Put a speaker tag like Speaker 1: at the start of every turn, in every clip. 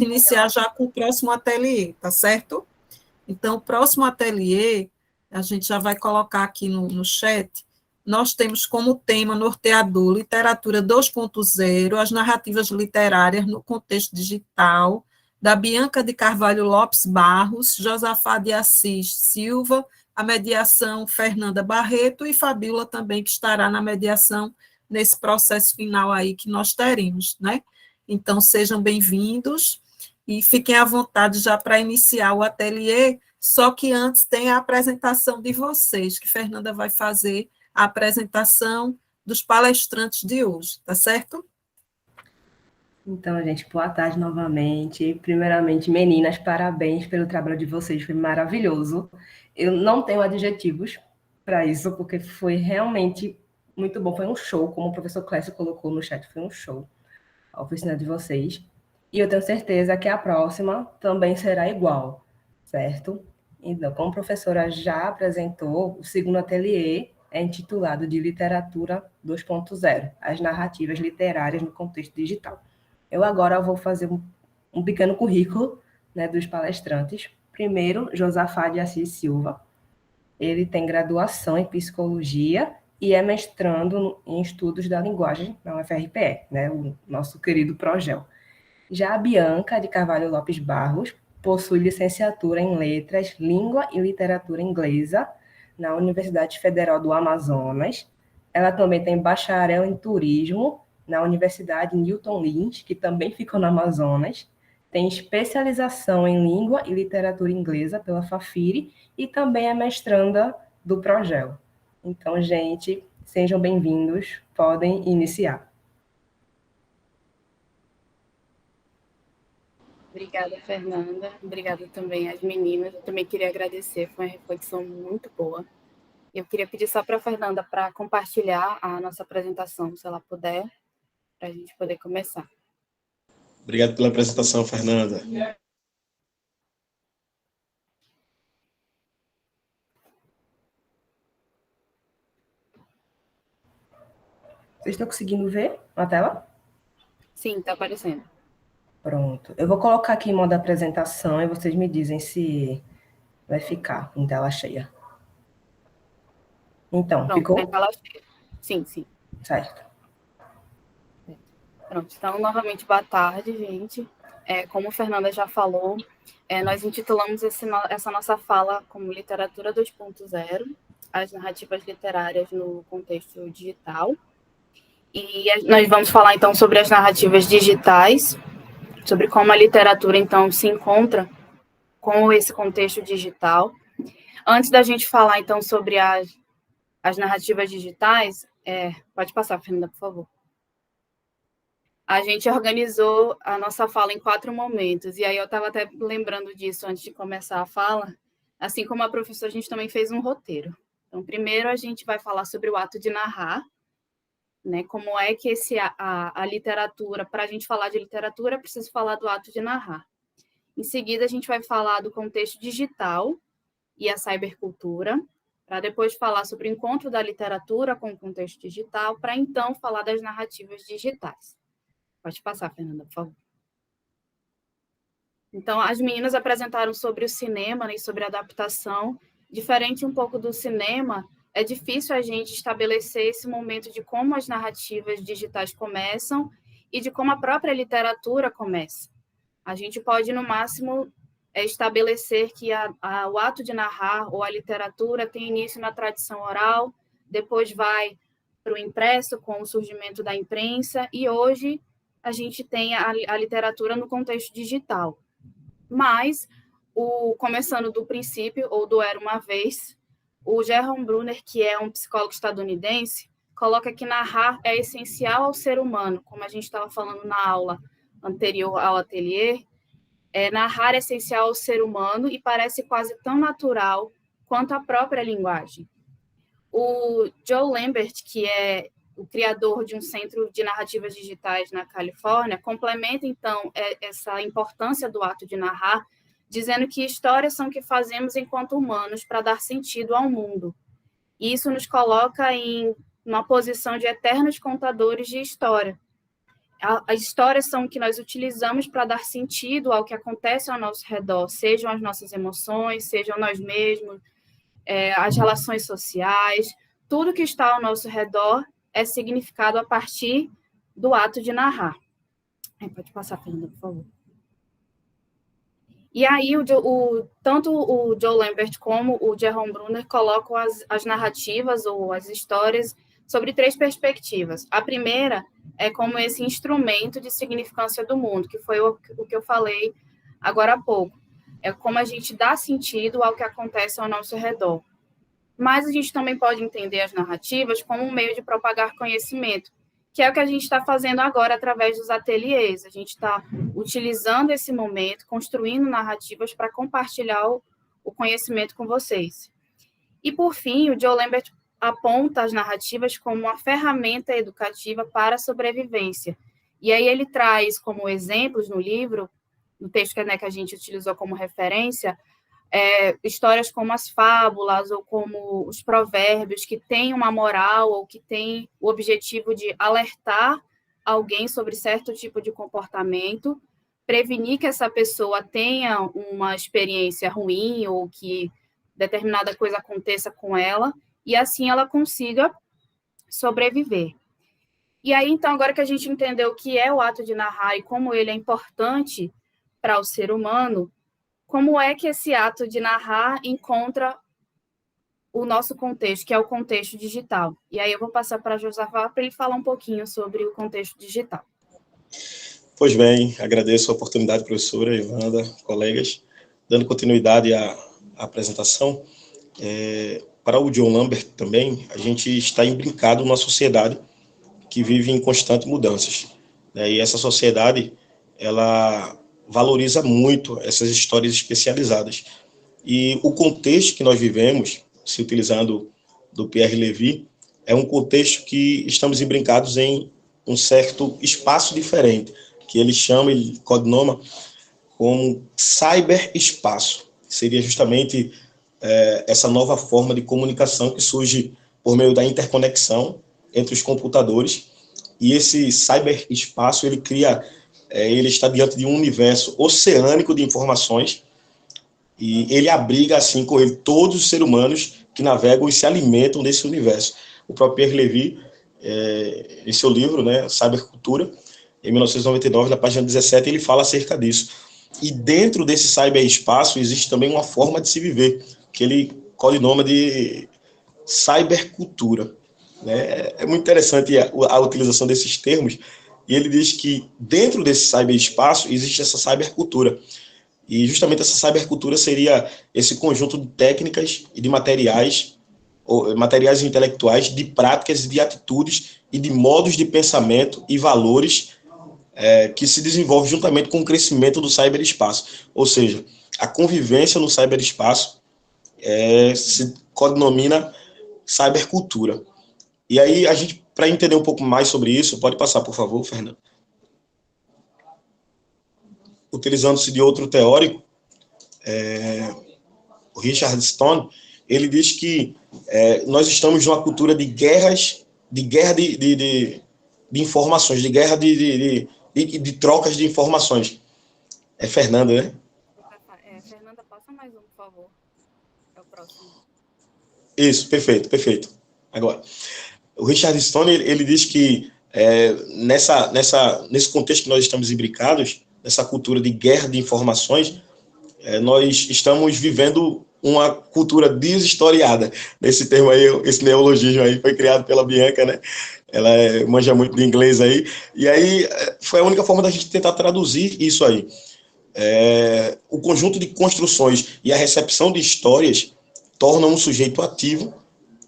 Speaker 1: iniciar já com o próximo ateliê, tá certo? Então, o próximo ateliê, a gente já vai colocar aqui no chat, nós temos como tema norteador Literatura 2.0, as narrativas literárias no contexto digital, da Bianca de Carvalho Lopes Barros, Josafá de Assis Silva, a mediação Fernanda Barreto e Fabíola também, que estará na mediação nesse processo final aí que nós teremos, né? Então, sejam bem-vindos e fiquem à vontade já para iniciar o ateliê, só que antes tem a apresentação de vocês, que Fernanda vai fazer a apresentação dos palestrantes de hoje, tá certo?
Speaker 2: Então, gente, boa tarde novamente. Primeiramente, meninas, parabéns pelo trabalho de vocês, foi maravilhoso. Eu não tenho adjetivos para isso, porque foi realmente muito bom, foi um show, como o professor Clécio colocou no chat, foi um show a oficina de vocês. E eu tenho certeza que a próxima também será igual, certo? Então, como a professora já apresentou, o segundo ateliê é intitulado de Literatura 2.0, as narrativas literárias no contexto digital. Eu agora vou fazer um pequeno currículo, né, dos palestrantes. Primeiro, Josafá de Assis Silva. Ele tem graduação em psicologia e é mestrando em estudos da linguagem na UFRPE, né, o nosso querido Progel. Já a Bianca de Carvalho Lopes Barros possui licenciatura em Letras, Língua e Literatura Inglesa na Universidade Federal do Amazonas. Ela também tem bacharel em Turismo na Universidade Newton Lins, que também fica no Amazonas. Tem especialização em Língua e Literatura Inglesa pela Fafiri e também é mestranda do Progel. Então, gente, sejam bem-vindos, podem iniciar.
Speaker 3: Obrigada, Fernanda. Obrigada também às meninas. Eu também queria agradecer, foi uma reflexão muito boa. Eu queria pedir só para a Fernanda para compartilhar a nossa apresentação, se ela puder, para a gente poder começar.
Speaker 4: Obrigado pela apresentação, Fernanda.
Speaker 2: Vocês estão conseguindo ver na tela?
Speaker 3: Sim, está aparecendo.
Speaker 2: Pronto. Eu vou colocar aqui em modo apresentação e vocês me dizem se vai ficar em tela cheia. Então,
Speaker 3: Pronto,
Speaker 2: ficou?
Speaker 3: tem tela cheia. Sim, sim.
Speaker 2: Certo.
Speaker 3: Pronto, então, novamente, boa tarde, gente. Como a Fernanda já falou, nós intitulamos essa nossa fala como Literatura 2.0, as narrativas literárias no contexto digital. E nós vamos falar, então, sobre as narrativas digitais, sobre como a literatura, então, se encontra com esse contexto digital. Antes da gente falar, então, sobre as narrativas digitais, pode passar, Fernanda, por favor. A gente organizou a nossa fala em 4 momentos, e aí eu estava até lembrando disso antes de começar a fala. Assim como a professora, a gente também fez um roteiro. Então, primeiro a gente vai falar sobre o ato de narrar, né? Como é que a literatura, para a gente falar de literatura, é preciso falar do ato de narrar. Em seguida, a gente vai falar do contexto digital e a cybercultura, para depois falar sobre o encontro da literatura com o contexto digital, para então falar das narrativas digitais. Pode passar, Fernanda, por favor. Então, as meninas apresentaram sobre o cinema, né, e sobre a adaptação. Diferente um pouco do cinema, é difícil a gente estabelecer esse momento de como as narrativas digitais começam e de como a própria literatura começa. A gente pode, no máximo, estabelecer que o ato de narrar ou a literatura tem início na tradição oral, depois vai para o impresso com o surgimento da imprensa, e hoje a gente tem a literatura no contexto digital. Mas, começando do princípio, ou do Era Uma Vez, o Jerome Bruner, que é um psicólogo estadunidense, coloca que narrar é essencial ao ser humano, como a gente estava falando na aula anterior ao ateliê. Narrar é essencial ao ser humano e parece quase tão natural quanto a própria linguagem. O Joe Lambert, que é o criador de um centro de narrativas digitais na Califórnia, complementa, então, essa importância do ato de narrar, dizendo que histórias são o que fazemos enquanto humanos para dar sentido ao mundo. E isso nos coloca em uma posição de eternos contadores de história. As histórias são o que nós utilizamos para dar sentido ao que acontece ao nosso redor, sejam as nossas emoções, sejam nós mesmos, as relações sociais, tudo que está ao nosso redor é significado a partir do ato de narrar. Pode passar, Fernanda, por favor. E aí, tanto o Joe Lambert como o Jerome Bruner colocam as narrativas ou as histórias sobre 3 perspectivas. A primeira é como esse instrumento de significância do mundo, que foi o que eu falei agora há pouco. É como a gente dá sentido ao que acontece ao nosso redor. Mas a gente também pode entender as narrativas como um meio de propagar conhecimento, que é o que a gente está fazendo agora através dos ateliês. A gente está utilizando esse momento, construindo narrativas para compartilhar o conhecimento com vocês. E, por fim, o Joe Lambert aponta as narrativas como uma ferramenta educativa para a sobrevivência. E aí ele traz como exemplos no livro, no texto que a gente utilizou como referência, histórias como as fábulas ou como os provérbios, que têm uma moral ou que têm o objetivo de alertar alguém sobre certo tipo de comportamento, prevenir que essa pessoa tenha uma experiência ruim ou que determinada coisa aconteça com ela, e assim ela consiga sobreviver. E aí, então, agora que a gente entendeu o que é o ato de narrar e como ele é importante para o ser humano, como é que esse ato de narrar encontra o nosso contexto, que é o contexto digital? E aí eu vou passar para Josafá para ele falar um pouquinho sobre o contexto digital.
Speaker 4: Pois bem, agradeço a oportunidade, professora Evanda, colegas. Dando continuidade à apresentação, para o John Lambert também, a gente está imbricado numa sociedade que vive em constantes mudanças. E essa sociedade, ela valoriza muito essas histórias especializadas. E o contexto que nós vivemos, se utilizando do Pierre Levy, é um contexto que estamos embrincados em um certo espaço diferente, que ele chama, ele codinoma como cyberespaço. Seria justamente essa nova forma de comunicação que surge por meio da interconexão entre os computadores, e esse cyberespaço, ele cria, ele está diante de um universo oceânico de informações, e ele abriga, assim, com ele, todos os seres humanos que navegam e se alimentam desse universo. O próprio Pierre Levy, em seu livro, né, Cybercultura, em 1999, na página 17, ele fala acerca disso. E dentro desse cyberespaço existe também uma forma de se viver, que ele codinoma de cybercultura. É muito interessante a utilização desses termos, e ele diz que dentro desse cyberespaço existe essa cybercultura. E justamente essa cybercultura seria esse conjunto de técnicas e de materiais intelectuais, de práticas e de atitudes e de modos de pensamento e valores que se desenvolve juntamente com o crescimento do cyberespaço. Ou seja, a convivência no cyberespaço se denomina cybercultura. E aí, a gente, para entender um pouco mais sobre isso, pode passar, por favor, Fernando. Utilizando-se de outro teórico, o Richard Stone, ele diz que nós estamos numa cultura de guerras, de informações, de guerra de trocas de informações. É Fernanda, né?
Speaker 3: Fernanda, passa mais um, por favor. É o próximo.
Speaker 4: Isso, perfeito. Agora, o Richard Stone, ele diz que nesse contexto que nós estamos imbricados, nessa cultura de guerra de informações, nós estamos vivendo uma cultura deshistoriada. Esse termo aí, esse neologismo aí foi criado pela Bianca, né? Ela manja muito de inglês aí, e aí foi a única forma da gente tentar traduzir isso aí. O conjunto de construções e a recepção de histórias tornam um sujeito ativo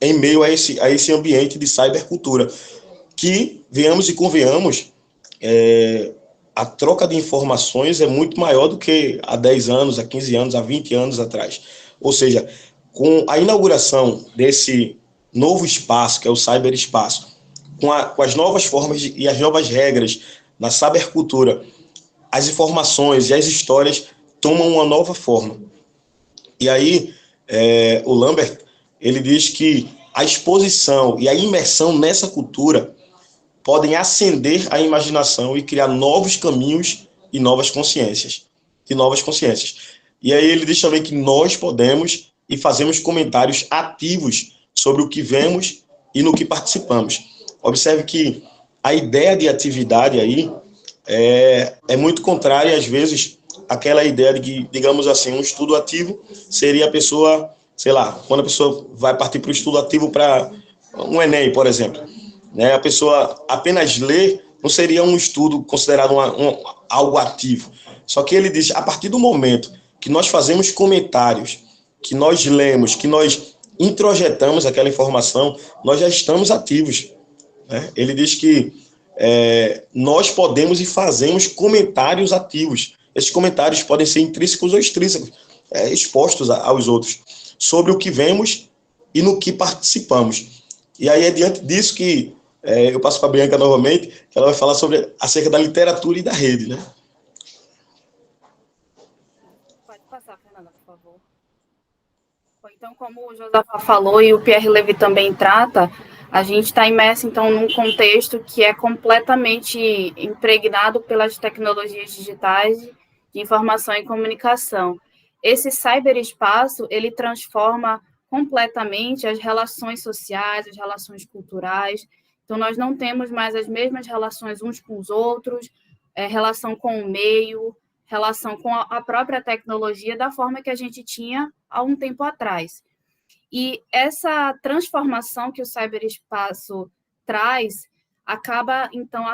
Speaker 4: em meio a esse ambiente de cybercultura, que, venhamos e convenhamos, a troca de informações é muito maior do que há 10 anos, há 15 anos, há 20 anos atrás. Ou seja, com a inauguração desse novo espaço, que é o cyberespaço, com as novas formas e as novas regras na cybercultura, as informações e as histórias tomam uma nova forma. E aí, o Lambert, ele diz que a exposição e a imersão nessa cultura podem acender a imaginação e criar novos caminhos e novas consciências. E aí ele diz também que nós podemos e fazemos comentários ativos sobre o que vemos e no que participamos. Observe que a ideia de atividade aí é muito contrária, às vezes, àquela ideia de que, digamos assim, um estudo ativo seria a pessoa, sei lá, quando a pessoa vai partir para o estudo ativo para um Enem, por exemplo, né? A pessoa apenas ler não seria um estudo considerado algo ativo. Só que ele diz, a partir do momento que nós fazemos comentários, que nós lemos, que nós introjetamos aquela informação, nós já estamos ativos, né? Ele diz que nós podemos e fazemos comentários ativos. Esses comentários podem ser intrínsecos ou extrínsecos, expostos aos outros, sobre o que vemos e no que participamos. E aí é diante disso que eu passo para a Bianca novamente, que ela vai falar acerca da literatura e da rede, né?
Speaker 3: Pode passar, Fernanda, por favor. Então, como o Josafa falou e o Pierre Levy também trata, a gente está imerso, então, num contexto que é completamente impregnado pelas tecnologias digitais de informação e comunicação. Esse cyberespaço, ele transforma completamente as relações sociais, as relações culturais. Então, nós não temos mais as mesmas relações uns com os outros, relação com o meio, relação com a própria tecnologia da forma que a gente tinha há um tempo atrás. E essa transformação que o cyberespaço traz acaba, então,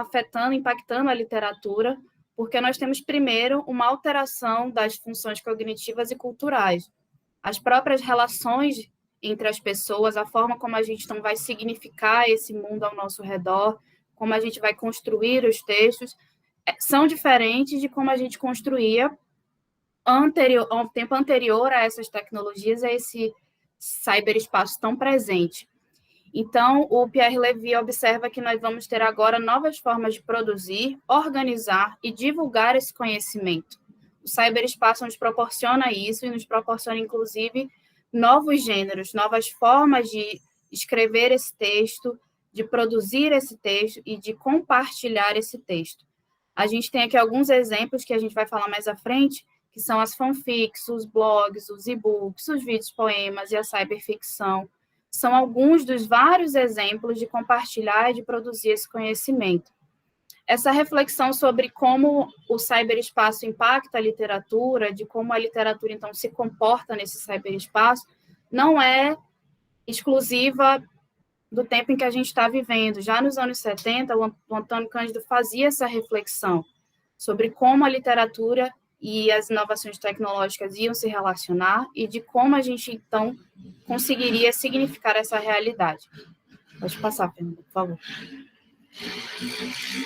Speaker 3: impactando a literatura, porque nós temos, primeiro, uma alteração das funções cognitivas e culturais. As próprias relações entre as pessoas, a forma como a gente então vai significar esse mundo ao nosso redor, como a gente vai construir os textos, são diferentes de como a gente construía ao tempo anterior a essas tecnologias, a esse cyberespaço tão presente. Então, o Pierre Levy observa que nós vamos ter agora novas formas de produzir, organizar e divulgar esse conhecimento. O cyberespaço nos proporciona isso e nos proporciona, inclusive, novos gêneros, novas formas de escrever esse texto, de produzir esse texto e de compartilhar esse texto. A gente tem aqui alguns exemplos que a gente vai falar mais à frente, que são as fanfics, os blogs, os e-books, os vídeos poemas e a cyberficção. São alguns dos vários exemplos de compartilhar e de produzir esse conhecimento. Essa reflexão sobre como o cyberespaço impacta a literatura, de como a literatura, então, se comporta nesse cyberespaço, não é exclusiva do tempo em que a gente está vivendo. Já nos anos 70, o Antônio Cândido fazia essa reflexão sobre como a literatura e as inovações tecnológicas iam se relacionar e de como a gente, então, conseguiria significar essa realidade. Pode passar, Fernanda, por favor.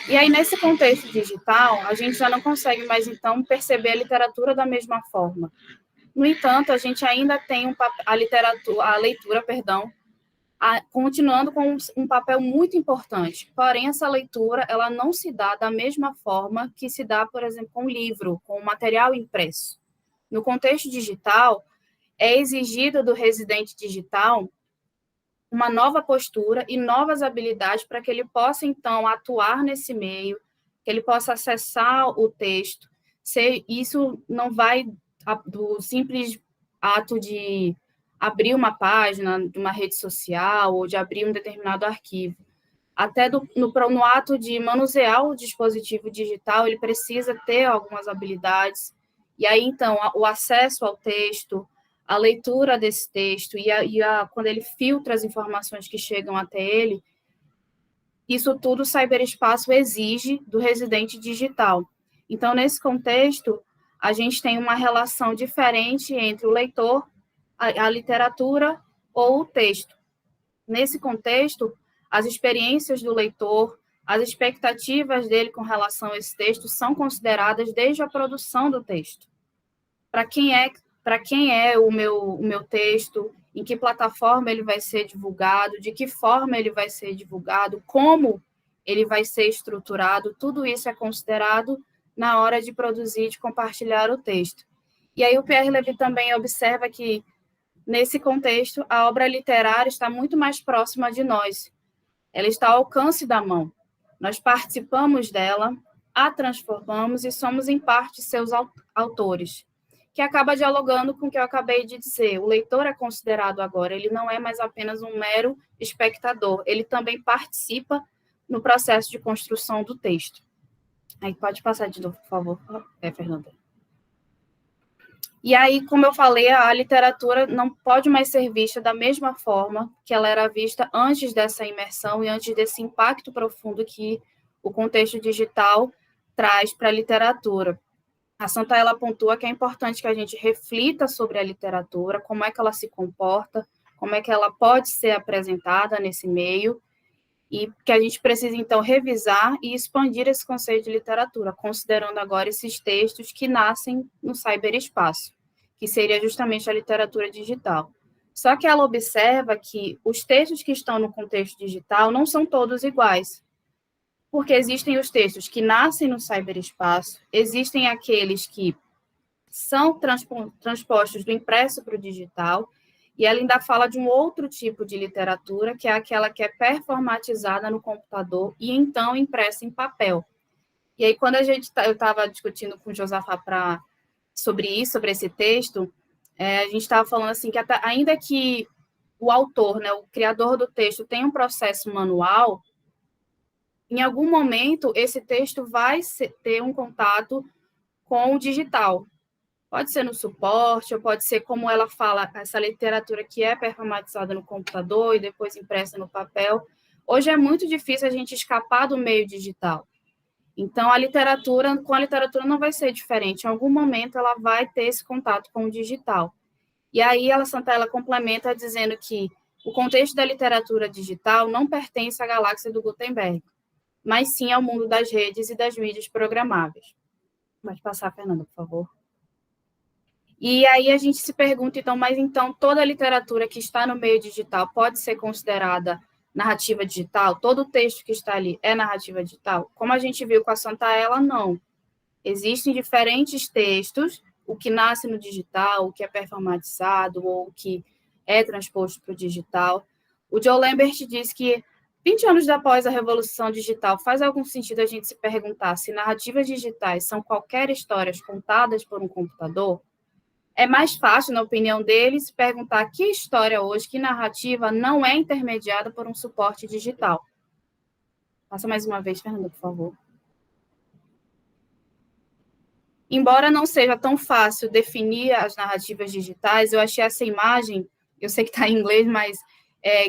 Speaker 3: E aí, nesse contexto digital, a gente já não consegue mais, então, perceber a literatura da mesma forma. No entanto, a gente ainda tem a leitura, continuando com um papel muito importante. Porém, essa leitura ela não se dá da mesma forma que se dá, por exemplo, com o livro, com o material impresso. No contexto digital, é exigido do residente digital uma nova postura e novas habilidades para que ele possa, então, atuar nesse meio, que ele possa acessar o texto. Isso não vai do simples ato de abrir uma página de uma rede social ou de abrir um determinado arquivo. Até no ato de manusear o dispositivo digital, ele precisa ter algumas habilidades. E aí, então, o acesso ao texto, a leitura desse texto quando ele filtra as informações que chegam até ele, isso tudo o cyberespaço exige do residente digital. Então, nesse contexto, a gente tem uma relação diferente entre o leitor, a literatura ou o texto. Nesse contexto, as experiências do leitor, as expectativas dele com relação a esse texto são consideradas desde a produção do texto. Para quem é o meu texto, em que plataforma ele vai ser divulgado, de que forma ele vai ser divulgado, como ele vai ser estruturado, tudo isso é considerado na hora de produzir e de compartilhar o texto. E aí o Pierre Levy também observa que, nesse contexto, a obra literária está muito mais próxima de nós. Ela está ao alcance da mão. Nós participamos dela, a transformamos e somos, em parte, seus autores, que acaba dialogando com o que eu acabei de dizer. O leitor é considerado agora, ele não é mais apenas um mero espectador, ele também participa no processo de construção do texto. Aí pode passar de novo, por favor, Fernanda. E aí, como eu falei, a literatura não pode mais ser vista da mesma forma que ela era vista antes dessa imersão e antes desse impacto profundo que o contexto digital traz para a literatura. A Santaella pontua que é importante que a gente reflita sobre a literatura, como é que ela se comporta, como é que ela pode ser apresentada nesse meio, e que a gente precisa, então, revisar e expandir esse conceito de literatura, considerando agora esses textos que nascem no cyberespaço, que seria justamente a literatura digital. Só que ela observa que os textos que estão no contexto digital não são todos iguais, porque existem os textos que nascem no cyberespaço, existem aqueles que são transpostos do impresso para o digital, e ela ainda fala de um outro tipo de literatura, que é aquela que é performatizada no computador e então impressa em papel. E aí, quando eu estava discutindo com o Josafá sobre isso, sobre esse texto, a gente estava falando assim, que ainda que o autor, né, o criador do texto, tenha um processo manual, em algum momento esse texto vai ter um contato com o digital. Pode ser no suporte, ou pode ser, como ela fala, essa literatura que é performatizada no computador e depois impressa no papel. Hoje é muito difícil a gente escapar do meio digital. Então, com a literatura não vai ser diferente. Em algum momento, ela vai ter esse contato com o digital. E aí, a Santaella complementa dizendo que o contexto da literatura digital não pertence à galáxia do Gutenberg, mas sim ao mundo das redes e das mídias programáveis. Pode passar, Fernanda, por favor. E aí a gente se pergunta, então, mas então toda a literatura que está no meio digital pode ser considerada narrativa digital? Todo o texto que está ali é narrativa digital? Como a gente viu com a Santaella, não. Existem diferentes textos, o que nasce no digital, o que é performatizado, ou o que é transposto para o digital. O Joe Lambert diz que 20 anos após a revolução digital, faz algum sentido a gente se perguntar se narrativas digitais são qualquer histórias contadas por um computador? É mais fácil, na opinião dele, se perguntar que história hoje, que narrativa não é intermediada por um suporte digital. Passa mais uma vez, Fernanda, por favor. Embora não seja tão fácil definir as narrativas digitais, eu achei essa imagem, eu sei que está em inglês, mas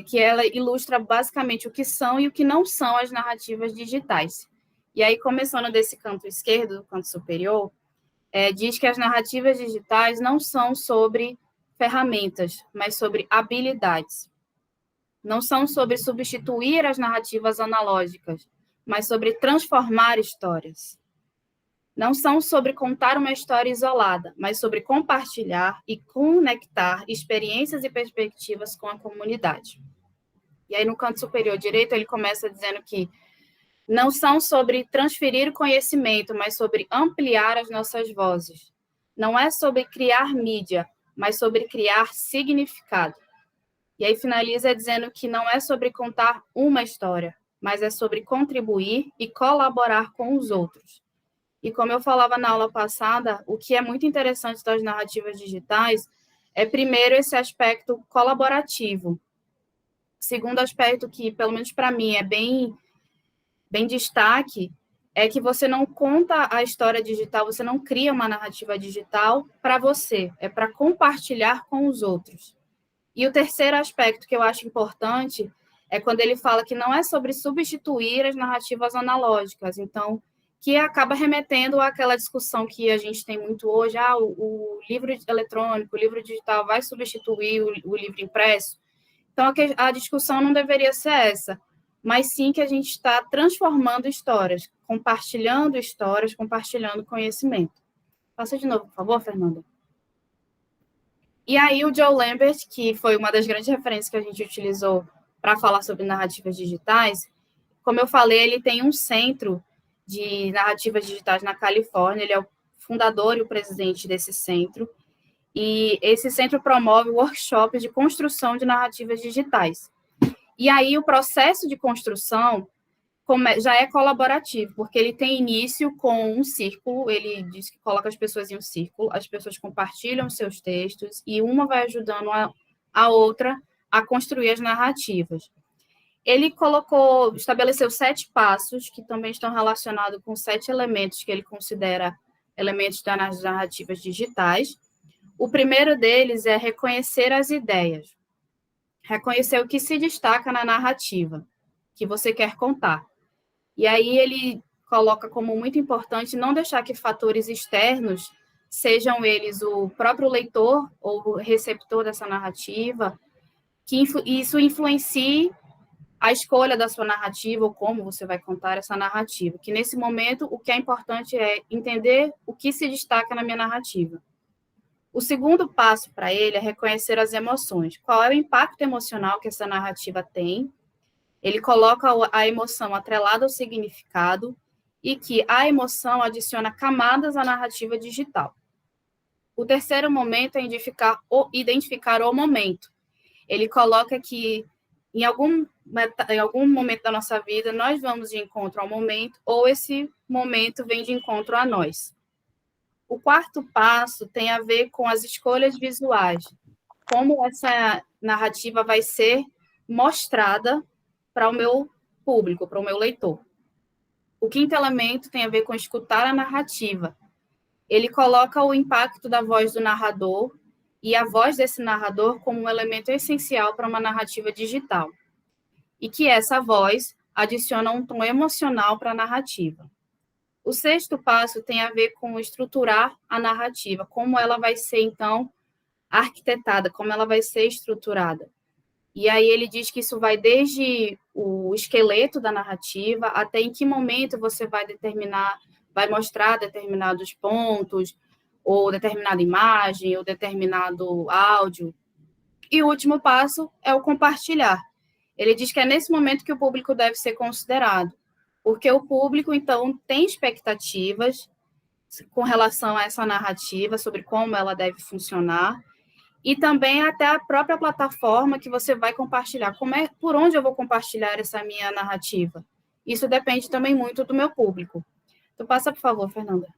Speaker 3: que ela ilustra basicamente o que são e o que não são as narrativas digitais. E aí, começando desse canto esquerdo, do canto superior, diz que as narrativas digitais não são sobre ferramentas, mas sobre habilidades. Não são sobre substituir as narrativas analógicas, mas sobre transformar histórias. Não são sobre contar uma história isolada, mas sobre compartilhar e conectar experiências e perspectivas com a comunidade. E aí, no canto superior direito, ele começa dizendo que não são sobre transferir o conhecimento, mas sobre ampliar as nossas vozes. Não é sobre criar mídia, mas sobre criar significado. E aí finaliza dizendo que não é sobre contar uma história, mas é sobre contribuir e colaborar com os outros. E como eu falava na aula passada, o que é muito interessante das narrativas digitais é, primeiro, esse aspecto colaborativo. Segundo aspecto que, pelo menos para mim, é bem destaque, é que você não conta a história digital, você não cria uma narrativa digital para você, é para compartilhar com os outros. E o terceiro aspecto que eu acho importante é quando ele fala que não é sobre substituir as narrativas analógicas, então, que acaba remetendo àquela discussão que a gente tem muito hoje, o livro eletrônico, o livro digital vai substituir o livro impresso. Então, a discussão não deveria ser essa, mas sim que a gente está transformando histórias, compartilhando conhecimento. Passa de novo, por favor, Fernanda. E aí o Joe Lambert, que foi uma das grandes referências que a gente utilizou para falar sobre narrativas digitais, como eu falei, ele tem um centro de narrativas digitais na Califórnia, ele é o fundador e o presidente desse centro, e esse centro promove workshops de construção de narrativas digitais. E aí o processo de construção já é colaborativo, porque ele tem início com um círculo, ele diz que coloca as pessoas em um círculo, as pessoas compartilham seus textos e uma vai ajudando a outra a construir as narrativas. Ele estabeleceu 7 passos, que também estão relacionados com 7 elementos que ele considera elementos das narrativas digitais. O primeiro deles é reconhecer as ideias. Reconhecer o que se destaca na narrativa que você quer contar. E aí ele coloca como muito importante não deixar que fatores externos, sejam eles o próprio leitor ou o receptor dessa narrativa, que isso influencie a escolha da sua narrativa ou como você vai contar essa narrativa. Que nesse momento o que é importante é entender o que se destaca na minha narrativa. O segundo passo para ele é reconhecer as emoções. Qual é o impacto emocional que essa narrativa tem? Ele coloca a emoção atrelada ao significado e que a emoção adiciona camadas à narrativa digital. O terceiro momento é identificar o momento. Ele coloca que em algum momento da nossa vida nós vamos de encontro ao momento ou esse momento vem de encontro a nós. O quarto passo tem a ver com as escolhas visuais. Como essa narrativa vai ser mostrada para o meu público, para o meu leitor. O quinto elemento tem a ver com escutar a narrativa. Ele coloca o impacto da voz do narrador e a voz desse narrador como um elemento essencial para uma narrativa digital. E que essa voz adiciona um tom emocional para a narrativa. O sexto passo tem a ver com estruturar a narrativa, como ela vai ser, então, arquitetada, como ela vai ser estruturada. E aí ele diz que isso vai desde o esqueleto da narrativa até em que momento você vai mostrar determinados pontos, ou determinada imagem, ou determinado áudio. E o último passo é o compartilhar. Ele diz que é nesse momento que o público deve ser considerado, porque o público, então, tem expectativas com relação a essa narrativa, sobre como ela deve funcionar, e também até a própria plataforma que você vai compartilhar. Por onde eu vou compartilhar essa minha narrativa? Isso depende também muito do meu público. Então, passa, por favor, Fernanda.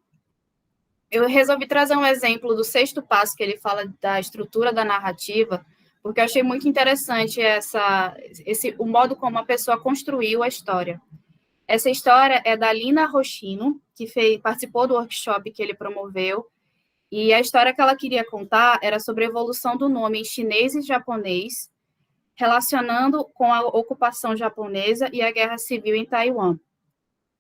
Speaker 3: Eu resolvi trazer um exemplo do sexto passo, que ele fala da estrutura da narrativa, porque eu achei muito interessante o modo como a pessoa construiu a história. Essa história é da Lina Rochino, que participou do workshop que ele promoveu, e a história que ela queria contar era sobre a evolução do nome em chinês e japonês, relacionando com a ocupação japonesa e a guerra civil em Taiwan.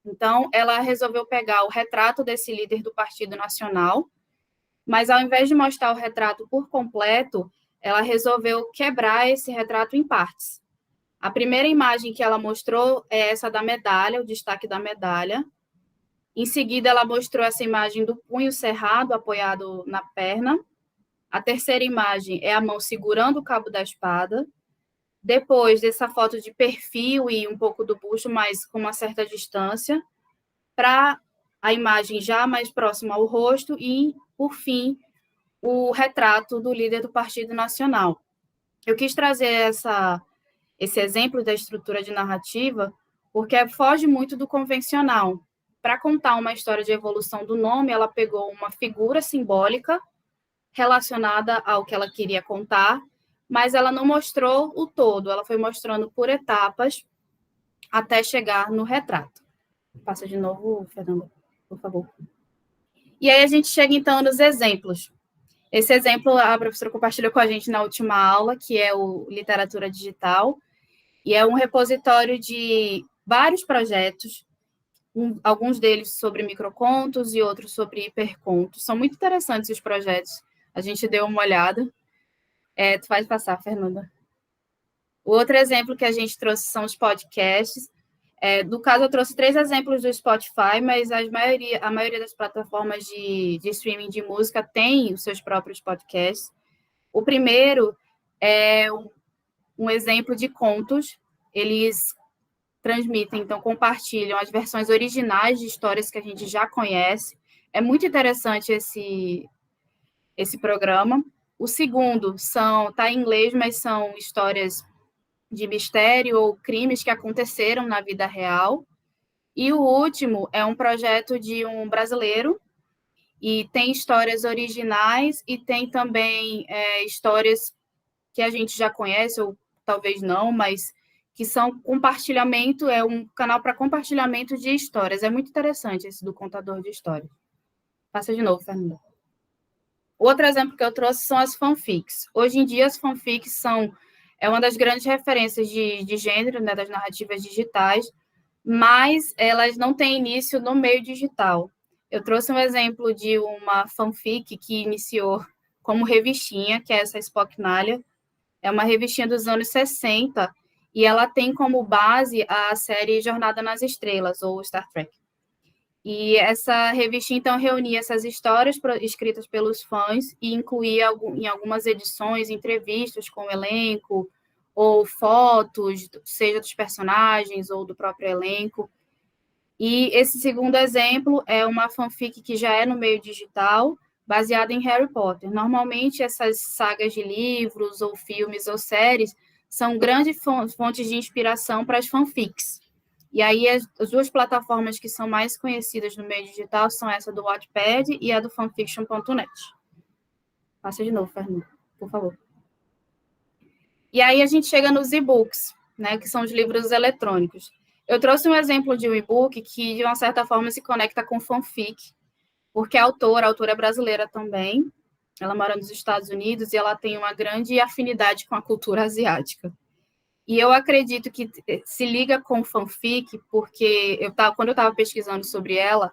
Speaker 3: Então, ela resolveu pegar o retrato desse líder do Partido Nacional, mas ao invés de mostrar o retrato por completo, ela resolveu quebrar esse retrato em partes. A primeira imagem que ela mostrou é essa da medalha, o destaque da medalha. Em seguida, ela mostrou essa imagem do punho cerrado, apoiado na perna. A terceira imagem é a mão segurando o cabo da espada. Depois dessa foto de perfil e um pouco do busto, mas com uma certa distância, para a imagem já mais próxima ao rosto e, por fim, o retrato do líder do Partido Nacional. Eu quis trazer esse exemplo da estrutura de narrativa porque foge muito do convencional. Para contar uma história de evolução do nome, ela pegou uma figura simbólica relacionada ao que ela queria contar, mas ela não mostrou o todo, ela foi mostrando por etapas até chegar no retrato. Passa de novo, Fernanda, por favor. E aí a gente chega, então, nos exemplos. Esse exemplo a professora compartilhou com a gente na última aula, que é o Literatura Digital, e é um repositório de vários projetos, alguns deles sobre microcontos e outros sobre hipercontos. São muito interessantes os projetos. A gente deu uma olhada. Tu vai passar, Fernanda. O outro exemplo que a gente trouxe são os podcasts. No caso, eu trouxe 3 exemplos do Spotify, mas a maioria das plataformas de streaming de música tem os seus próprios podcasts. O primeiro é um exemplo de contos. Eles transmitem, então compartilham as versões originais de histórias que a gente já conhece. É muito interessante esse programa. O segundo está em inglês, mas são histórias de mistério ou crimes que aconteceram na vida real. E o último é um projeto de um brasileiro, e tem histórias originais e tem também histórias que a gente já conhece, ou talvez não, mas que são compartilhamento, é um canal para compartilhamento de histórias. É muito interessante esse do contador de histórias. Passa de novo, Fernanda. Outro exemplo que eu trouxe são as fanfics. Hoje em dia, as fanfics é uma das grandes referências de gênero, né, das narrativas digitais, mas elas não têm início no meio digital. Eu trouxe um exemplo de uma fanfic que iniciou como revistinha, que é essa Spocknalia. É uma revistinha dos anos 60, e ela tem como base a série Jornada nas Estrelas, ou Star Trek. E essa revistinha, então, reunia essas histórias escritas pelos fãs e incluía em algumas edições entrevistas com o elenco, ou fotos, seja dos personagens ou do próprio elenco. E esse segundo exemplo é uma fanfic que já é no meio digital, baseada em Harry Potter. Normalmente, essas sagas de livros, ou filmes, ou séries, são grandes fontes de inspiração para as fanfics. E aí, as duas plataformas que são mais conhecidas no meio digital são essa do Wattpad e a do fanfiction.net. Passa de novo, Fernando, por favor. E aí, a gente chega nos e-books, né, que são os livros eletrônicos. Eu trouxe um exemplo de um e-book que, de uma certa forma, se conecta com fanfic, porque a autora é brasileira também, ela mora nos Estados Unidos e ela tem uma grande afinidade com a cultura asiática. E eu acredito que se liga com fanfic, porque quando eu estava pesquisando sobre ela,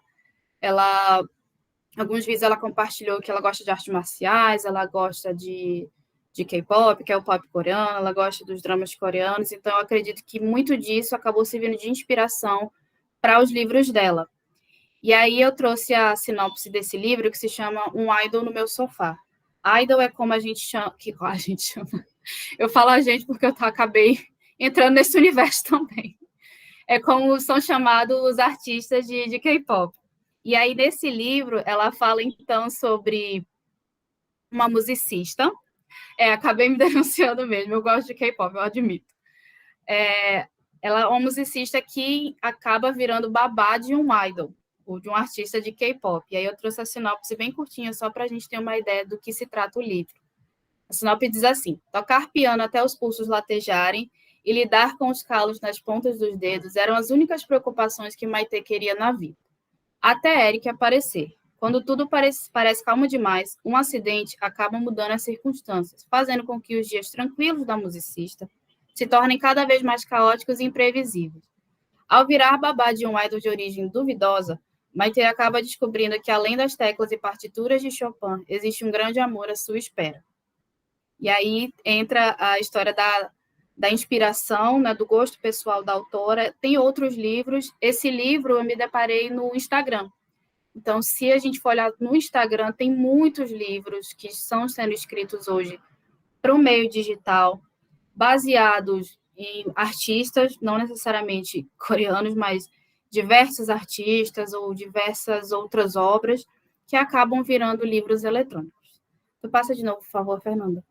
Speaker 3: alguns vídeos ela compartilhou que ela gosta de artes marciais, ela gosta de K-pop, que é o pop coreano, ela gosta dos dramas coreanos, então eu acredito que muito disso acabou servindo de inspiração para os livros dela. E aí eu trouxe a sinopse desse livro, que se chama Um Idol no Meu Sofá. Idol é como a gente chama... Eu falo a gente porque eu acabei entrando nesse universo também. É como são chamados os artistas de K-pop. E aí, nesse livro, ela fala, então, sobre uma musicista. Acabei me denunciando mesmo, eu gosto de K-pop, eu admito. Ela é uma musicista que acaba virando babá de um idol, ou de um artista de K-pop. E aí eu trouxe a sinopse bem curtinha, só para a gente ter uma ideia do que se trata o livro. A sinopse diz assim: tocar piano até os pulsos latejarem e lidar com os calos nas pontas dos dedos eram as únicas preocupações que Maite queria na vida. Até Eric aparecer. Quando tudo parece calmo demais, um acidente acaba mudando as circunstâncias, fazendo com que os dias tranquilos da musicista se tornem cada vez mais caóticos e imprevisíveis. Ao virar babá de um idol de origem duvidosa, Maite acaba descobrindo que, além das teclas e partituras de Chopin, existe um grande amor à sua espera. E aí entra a história da inspiração, né, do gosto pessoal da autora. Tem outros livros. Esse livro eu me deparei no Instagram. Então, se a gente for olhar no Instagram, tem muitos livros que estão sendo escritos hoje para o meio digital, baseados em artistas, não necessariamente coreanos, mas diversos artistas ou diversas outras obras que acabam virando livros eletrônicos. Tu passa de novo, por favor, Fernanda.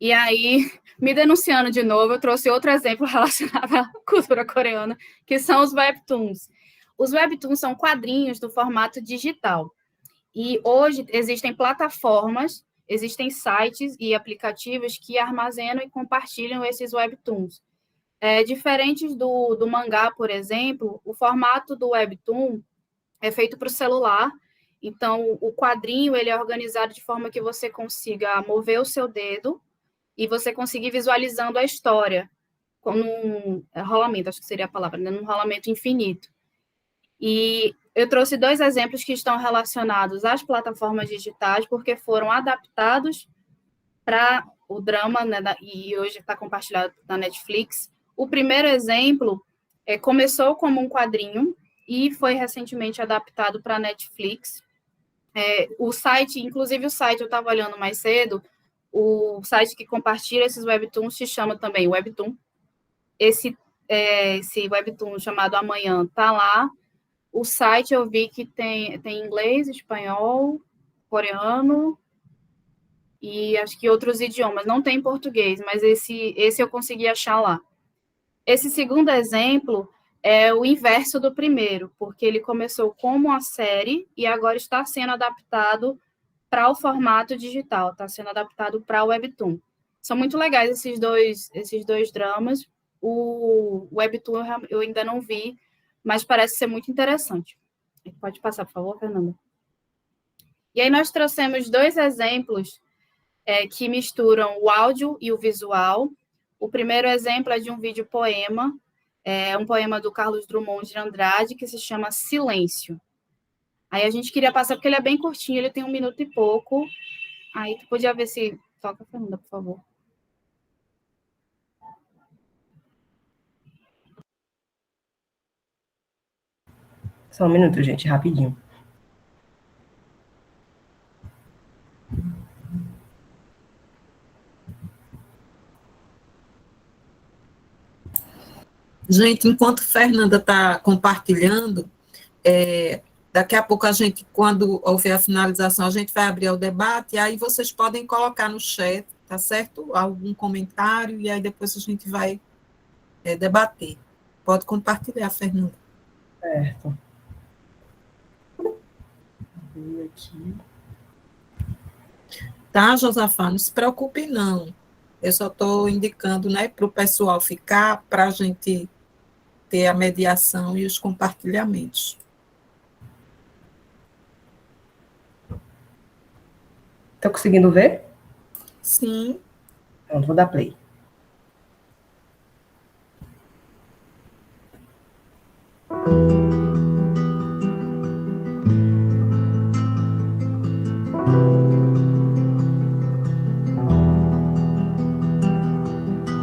Speaker 3: E aí, me denunciando de novo, eu trouxe outro exemplo relacionado à cultura coreana, que são os webtoons. Os webtoons são quadrinhos do formato digital. E hoje existem plataformas, existem sites e aplicativos que armazenam e compartilham esses webtoons. Diferentes do mangá, por exemplo, o formato do webtoon é feito para o celular. Então, o quadrinho ele é organizado de forma que você consiga mover o seu dedo e você conseguir visualizando a história, como um rolamento, acho que seria a palavra, né? Num rolamento infinito. E eu trouxe 2 exemplos que estão relacionados às plataformas digitais, porque foram adaptados para o drama, né, e hoje está compartilhado na Netflix. O primeiro exemplo começou como um quadrinho e foi recentemente adaptado para a Netflix. O site, inclusive o site, eu estava olhando mais cedo, o site que compartilha esses webtoons se chama também Webtoon. Esse webtoon chamado Amanhã está lá. O site eu vi que tem inglês, espanhol, coreano e acho que outros idiomas. Não tem português, mas esse eu consegui achar lá. Esse segundo exemplo é o inverso do primeiro, porque ele começou como uma série e agora está sendo adaptado para o formato digital, está sendo adaptado para o Webtoon. São muito legais esses dois dramas. O Webtoon eu ainda não vi, mas parece ser muito interessante. Pode passar, por favor, Fernanda. E aí nós trouxemos 2 exemplos que misturam o áudio e o visual. O primeiro exemplo é de um vídeo poema, um poema do Carlos Drummond de Andrade, que se chama Silêncio. Aí a gente queria passar, porque ele é bem curtinho, ele tem 1 minuto e pouco. Aí tu podia ver se... Toca, Fernanda, por favor.
Speaker 2: Só 1 minuto, gente, rapidinho.
Speaker 1: Gente, enquanto Fernanda está compartilhando, daqui a pouco a gente, quando houver a finalização, a gente vai abrir o debate, e aí vocês podem colocar no chat, tá certo? Algum comentário, e aí depois a gente vai debater. Pode compartilhar, Fernanda.
Speaker 2: Certo. Vou aqui.
Speaker 1: Tá, Josafá? Não se preocupe, não. Eu só estou indicando, né, para o pessoal ficar, para a gente ter a mediação e os compartilhamentos.
Speaker 2: Estão conseguindo ver?
Speaker 1: Sim.
Speaker 2: Pronto, vou dar play.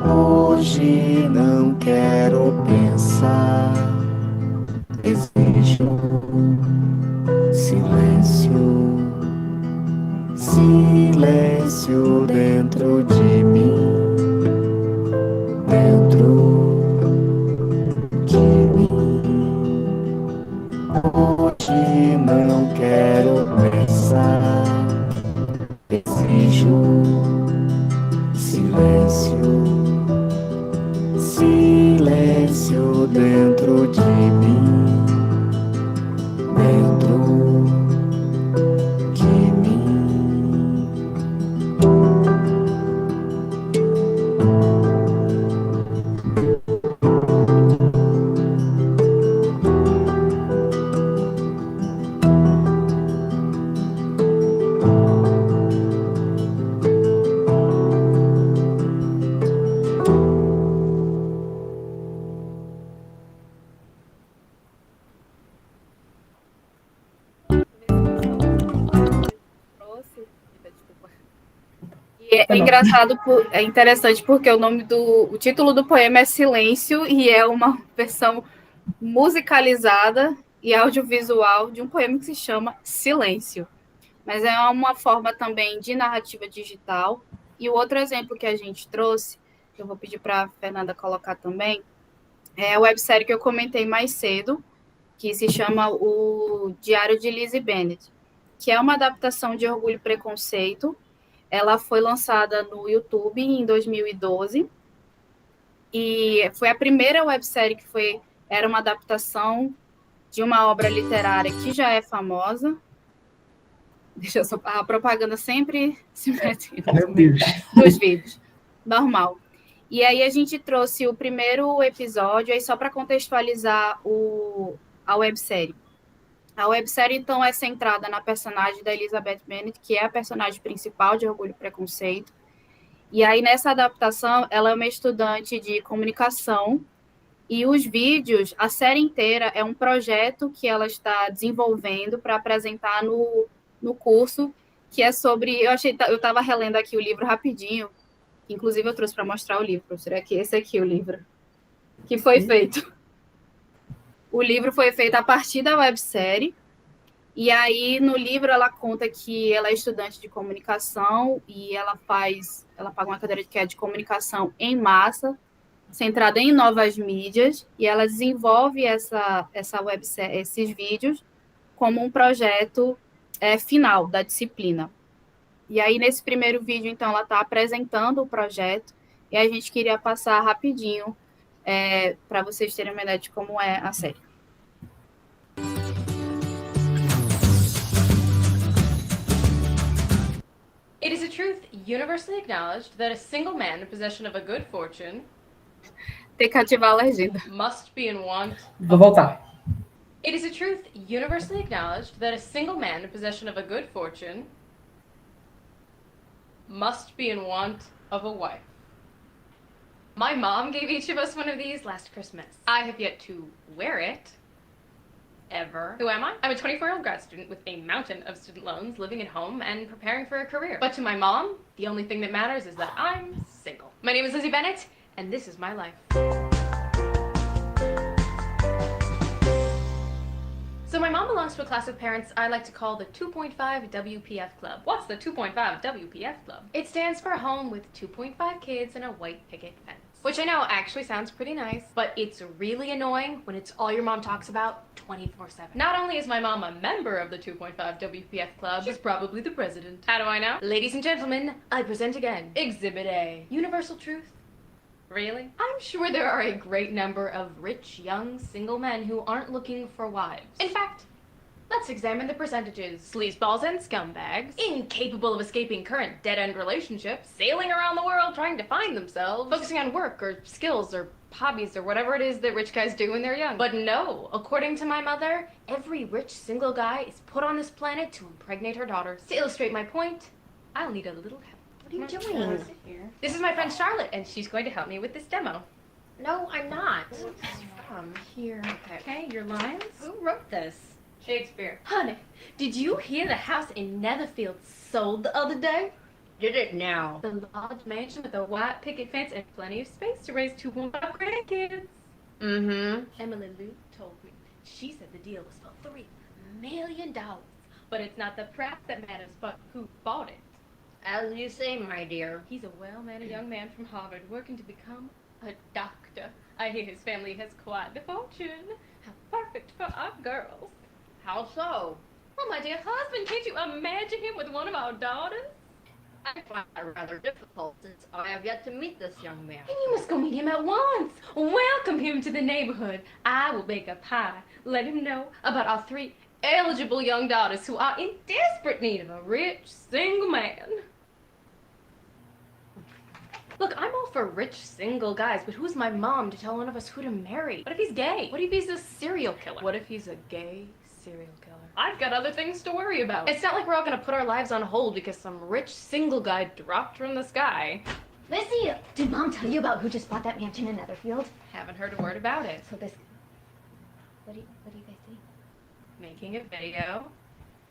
Speaker 5: Hoje não quero pensar, desejo silêncio, silêncio dentro de mim, dentro de mim. Hoje não quero pensar, desejo silêncio, silêncio dentro de mim, dentro de mim.
Speaker 3: É interessante porque o título do poema é Silêncio e é uma versão musicalizada e audiovisual de um poema que se chama Silêncio. Mas é uma forma também de narrativa digital. E o outro exemplo que a gente trouxe, que eu vou pedir para a Fernanda colocar também, é a websérie que eu comentei mais cedo, que se chama O Diário de Lizzie Bennet, que é uma adaptação de Orgulho e Preconceito. Ela foi lançada no YouTube em 2012 e foi a primeira websérie que era uma adaptação de uma obra literária que já é famosa. Deixa eu só, a propaganda sempre se mete nos vídeos. Normal. E aí a gente trouxe o primeiro episódio, aí só para contextualizar a websérie. A websérie, então, é centrada na personagem da Elizabeth Bennet, que é a personagem principal de Orgulho e Preconceito. E aí, nessa adaptação, ela é uma estudante de comunicação. E os vídeos, a série inteira, é um projeto que ela está desenvolvendo para apresentar no curso, que é sobre... Eu estava relendo aqui o livro rapidinho, inclusive eu trouxe para mostrar o livro, professora, esse aqui o livro, que foi feito. O livro foi feito a partir da websérie, e aí no livro ela conta que ela é estudante de comunicação e ela paga uma cadeira que é de comunicação em massa, centrada em novas mídias, e ela desenvolve essa websérie, esses vídeos como um projeto final da disciplina. E aí nesse primeiro vídeo, então, ela está apresentando o projeto, e a gente queria passar rapidinho para vocês terem uma ideia de como é a série.
Speaker 6: It is a truth universally acknowledged that a single man in possession of a good fortune
Speaker 3: Tem que ativar a legenda.
Speaker 6: must be in want.
Speaker 2: Vou voltar.
Speaker 6: It is a truth universally acknowledged that a single man in possession of a good fortune must be in want of a wife. My mom gave each of us one of these last Christmas. I have yet to wear it. Ever. Who am I? I'm a 24-year-old grad student with a mountain of student loans, living at home and preparing for a career. But to my mom, the only thing that matters is that I'm single. My name is Lizzie Bennett, and this is my life. So my mom belongs to a class of parents I like to call the 2.5 WPF Club. What's the 2.5 WPF Club? It stands for a home with 2.5 kids and a white picket fence. Which I know actually sounds pretty nice, but it's really annoying when it's all your mom talks about 24/7. Not only is my mom a member of the 2.5 WPF Club, she's probably the president. How do I know? Ladies and gentlemen, I present again Exhibit A. Universal truth. Really? I'm sure there are a great number of rich, young, single men who aren't looking for wives. In fact, let's examine the percentages. Sleazeballs and scumbags, incapable of escaping current dead-end relationships, sailing around the world trying to find themselves, focusing on work or skills or hobbies or whatever it is that rich guys do when they're young. But no, according to my mother, every rich single guy is put on this planet to impregnate her daughters. To illustrate my point, I'll need a little help.
Speaker 7: What are you doing?
Speaker 6: This is my friend Charlotte, and she's going to help me with this demo.
Speaker 7: No, I'm not.
Speaker 6: Here. Okay, your lines.
Speaker 7: Who wrote this?
Speaker 6: Shakespeare. Honey, did you hear the house in Netherfield sold the other day?
Speaker 7: Did it now?
Speaker 6: The large mansion with a white picket fence and plenty of space to raise 2.5 grandkids.
Speaker 7: Mm-hmm.
Speaker 6: Emily Lou told me. She said the deal was for $3 million. But it's not the price that matters, but who bought it.
Speaker 7: As you say, my dear.
Speaker 6: He's a well-mannered young man from Harvard working to become a doctor. I hear his family has quite the fortune. How perfect for our girls.
Speaker 7: How so?
Speaker 6: Oh, my dear husband, can't you imagine him with one of our daughters?
Speaker 7: I find that rather difficult since I have yet to meet this young man.
Speaker 6: And you must go meet him at once. Welcome him to the neighborhood. I will bake a pie. Let him know about our 3 eligible young daughters who are in desperate need of a rich, single man. Look, I'm all for rich, single guys, but who's my mom to tell one of us who to marry? What if he's gay? What if he's a serial killer? What if he's a gay serial killer? I've got other things to worry about. It's not like we're all gonna put our lives on hold because some rich, single guy dropped from the sky.
Speaker 8: Lizzie, did Mom tell you about who just bought that mansion in Netherfield?
Speaker 6: Haven't heard a word about it.
Speaker 8: So this... What do you guys see?
Speaker 6: Making a video.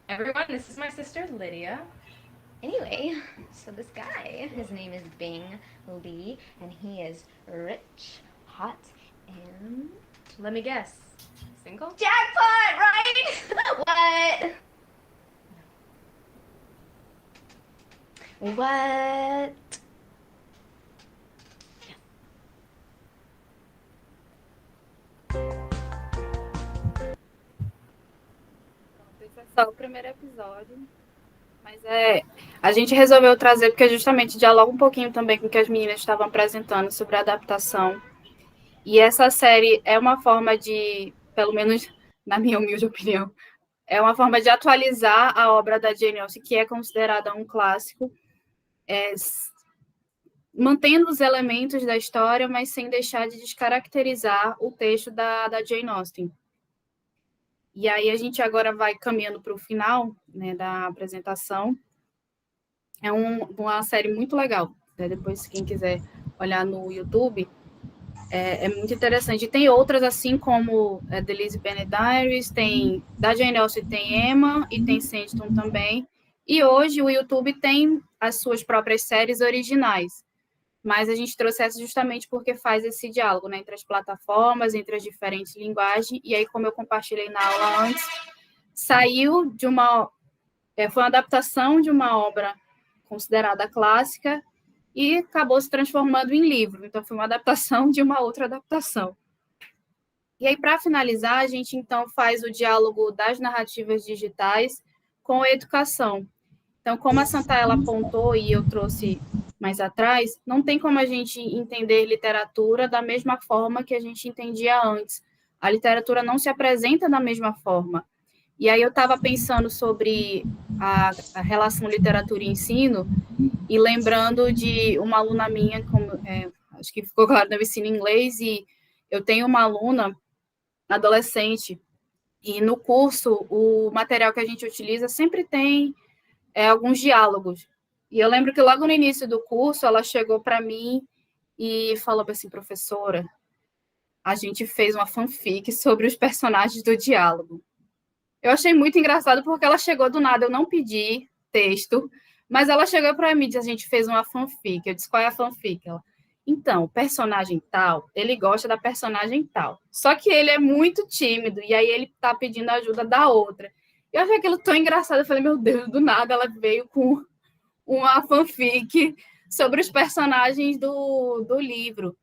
Speaker 6: Everyone, this is my sister, Lydia.
Speaker 8: Anyway, so this guy, his name is Bing Lee, and he is rich, hot, and...
Speaker 6: Let me guess. Single?
Speaker 8: Jackpot, right? What?
Speaker 3: Esse é só o primeiro episódio. Mas a gente resolveu trazer porque justamente dialoga um pouquinho também com o que as meninas estavam apresentando sobre a adaptação. E essa série é uma forma de, pelo menos na minha humilde opinião, é uma forma de atualizar a obra da Jane Austen, que é considerada um clássico, mantendo os elementos da história, mas sem deixar de descaracterizar o texto da Jane Austen. E aí a gente agora vai caminhando para o final, né, da apresentação. É uma série muito legal, né? Depois, quem quiser olhar no YouTube, é muito interessante. E tem outras, assim como The Lizzie Bennet Diaries, tem, da Jane Austen tem Emma e tem Sanditon também. E hoje o YouTube tem as suas próprias séries originais. Mas a gente trouxe essa justamente porque faz esse diálogo, né, entre as plataformas, entre as diferentes linguagens, e aí, como eu compartilhei na aula antes, saiu de foi uma adaptação de uma obra considerada clássica e acabou se transformando em livro, então foi uma adaptação de uma outra adaptação. E aí, para finalizar, a gente então faz o diálogo das narrativas digitais com a educação. Então, como a Santaella apontou, e eu trouxe mais atrás, não tem como a gente entender literatura da mesma forma que a gente entendia antes. A literatura não se apresenta da mesma forma. E aí eu estava pensando sobre a relação literatura e ensino, e lembrando de uma aluna minha, acho que ficou claro, eu ensino inglês, e eu tenho uma aluna adolescente, e no curso, o material que a gente utiliza sempre tem alguns diálogos. E eu lembro que logo no início do curso, ela chegou para mim e falou assim, professora, a gente fez uma fanfic sobre os personagens do diálogo. Eu achei muito engraçado porque ela chegou do nada, eu não pedi texto, mas ela chegou para mim e disse, a gente fez uma fanfic. Eu disse, qual é a fanfic? Ela, então, o personagem tal, ele gosta da personagem tal. Só que ele é muito tímido, e aí ele está pedindo ajuda da outra. Eu achei aquilo tão engraçado, eu falei, meu Deus, do nada ela veio com uma fanfic sobre os personagens do livro.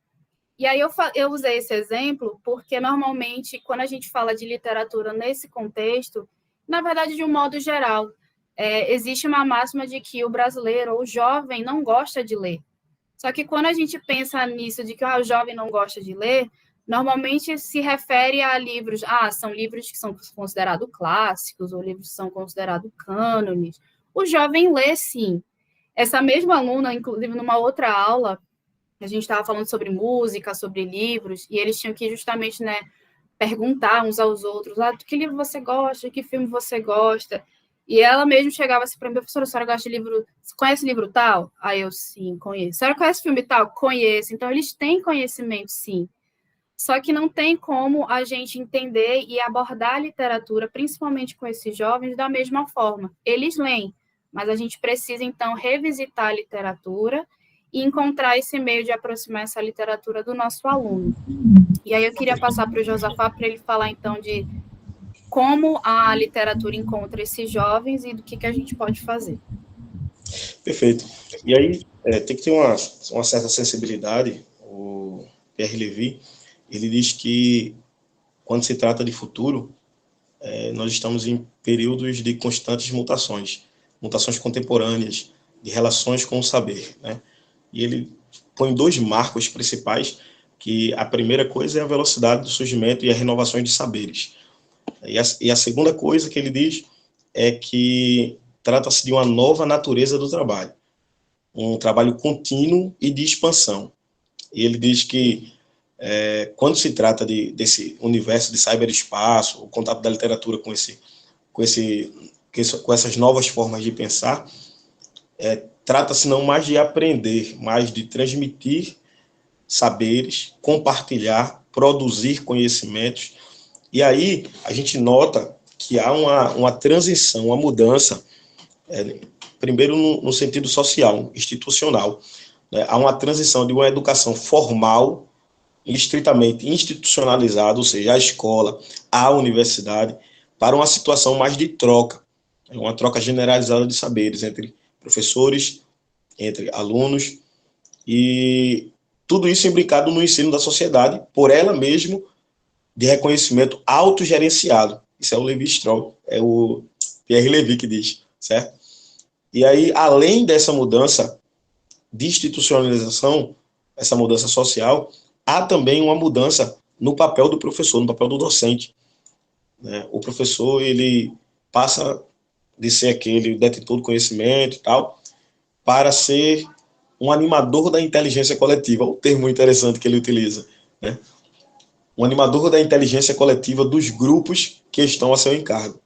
Speaker 3: E aí eu usei esse exemplo porque, normalmente, quando a gente fala de literatura nesse contexto, na verdade, de um modo geral, existe uma máxima de que o brasileiro ou o jovem não gosta de ler. Só que quando a gente pensa nisso, de que o jovem não gosta de ler, normalmente se refere a livros, são livros que são considerados clássicos, ou livros que são considerados cânones. O jovem lê, sim. Essa mesma aluna, inclusive, numa outra aula, a gente estava falando sobre música, sobre livros, e eles tinham que justamente, perguntar uns aos outros, que livro você gosta, que filme você gosta, e ela mesmo chegava assim para mim, professora, a senhora gosta de livro, você conhece livro tal? Aí eu, sim, conheço. A senhora conhece filme tal? Conheço. Então, eles têm conhecimento, sim. Só que não tem como a gente entender e abordar a literatura, principalmente com esses jovens, da mesma forma. Eles leem, mas a gente precisa, então, revisitar a literatura e encontrar esse meio de aproximar essa literatura do nosso aluno. E aí eu queria passar para o Josafá para ele falar, então, de como a literatura encontra esses jovens e do que a gente pode fazer.
Speaker 4: Perfeito. E aí tem que ter uma certa sensibilidade. O Pierre Levy, ele diz que quando se trata de futuro, nós estamos em períodos de constantes mutações contemporâneas, de relações com o saber, né? E ele põe 2 marcos principais, que a primeira coisa é a velocidade do surgimento e a renovação de saberes. E a segunda coisa que ele diz é que trata-se de uma nova natureza do trabalho, um trabalho contínuo e de expansão. E ele diz que quando se trata desse universo de cyberespaço, o contato da literatura com essas novas formas de pensar, trata-se não mais de aprender, mas de transmitir saberes, compartilhar, produzir conhecimentos. E aí a gente nota que há uma transição, uma mudança, primeiro no sentido social, institucional, né? Há uma transição de uma educação formal, estritamente institucionalizada, ou seja, a escola, a universidade, para uma situação mais de troca, uma troca generalizada de saberes entre professores, entre alunos, e tudo isso imbricado no ensino da sociedade, por ela mesmo, de reconhecimento autogerenciado. Isso é o Levi-Strauss, é o Pierre Levy que diz, certo? E aí, além dessa mudança de institucionalização, essa mudança social, há também uma mudança no papel do professor, no papel do docente, né? O professor, ele passa de ser aquele detentor do conhecimento e tal, para ser um animador da inteligência coletiva, o termo interessante que ele utiliza, né? Um animador da inteligência coletiva dos grupos que estão a seu encargo.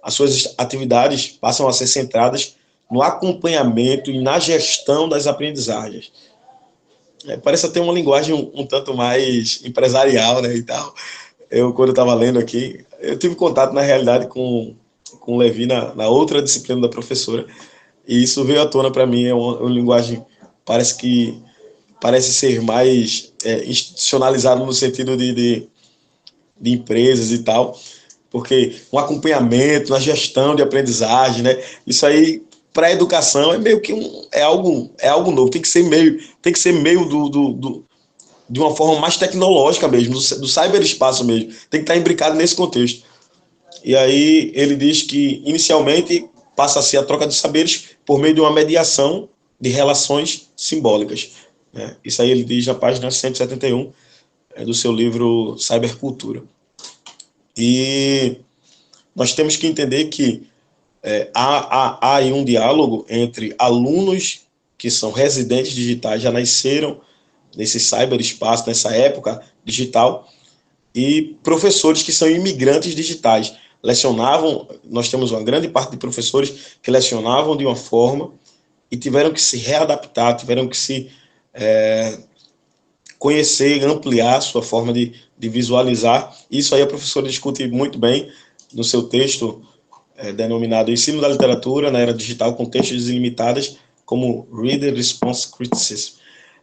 Speaker 4: As suas atividades passam a ser centradas no acompanhamento e na gestão das aprendizagens. Parece até uma linguagem um tanto mais empresarial, né, e tal. Quando eu estava lendo aqui, eu tive contato, na realidade, com o Levi na outra disciplina da professora, e isso veio à tona para mim. É uma linguagem, parece ser mais institucionalizado no sentido de empresas e tal, porque um acompanhamento na gestão de aprendizagem, né, isso aí para a educação é meio que algo novo, tem que ser meio de uma forma mais tecnológica mesmo, do cyberespaço mesmo, tem que estar imbricado nesse contexto. E aí ele diz que inicialmente passa a ser a troca de saberes por meio de uma mediação, de relações simbólicas. Né? Isso aí ele diz na página 171 do seu livro Cybercultura. E nós temos que entender que há aí um diálogo entre alunos que são residentes digitais, já nasceram nesse cyberespaço, nessa época digital, e professores que são imigrantes digitais. Nós temos uma grande parte de professores que lecionavam de uma forma e tiveram que se readaptar, tiveram que se conhecer, ampliar a sua forma de visualizar. Isso aí a professora discute muito bem no seu texto denominado Ensino da Literatura na Era Digital com Textos Ilimitadas, como Reader Response Criticism.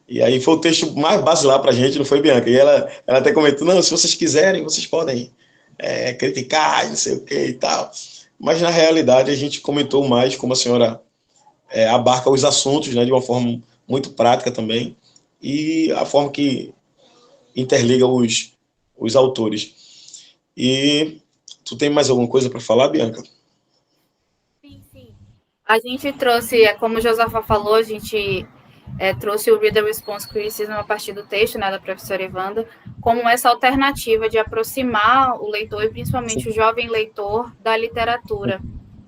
Speaker 4: E aí foi o texto mais basilar para a gente, não foi, Bianca? E ela até comentou, não, se vocês quiserem, vocês podem criticar, não sei o que e tal. Mas, na realidade, a gente comentou mais como a senhora abarca os assuntos, né, de uma forma muito prática também, e a forma que interliga os autores. E tu tem mais alguma coisa para falar, Bianca?
Speaker 3: Sim. A gente trouxe, como o Josafá falou, a gente trouxe o Reader Response Criticism a partir do texto, né, da professora Evanda, como essa alternativa de aproximar o leitor, e principalmente o jovem leitor, da literatura,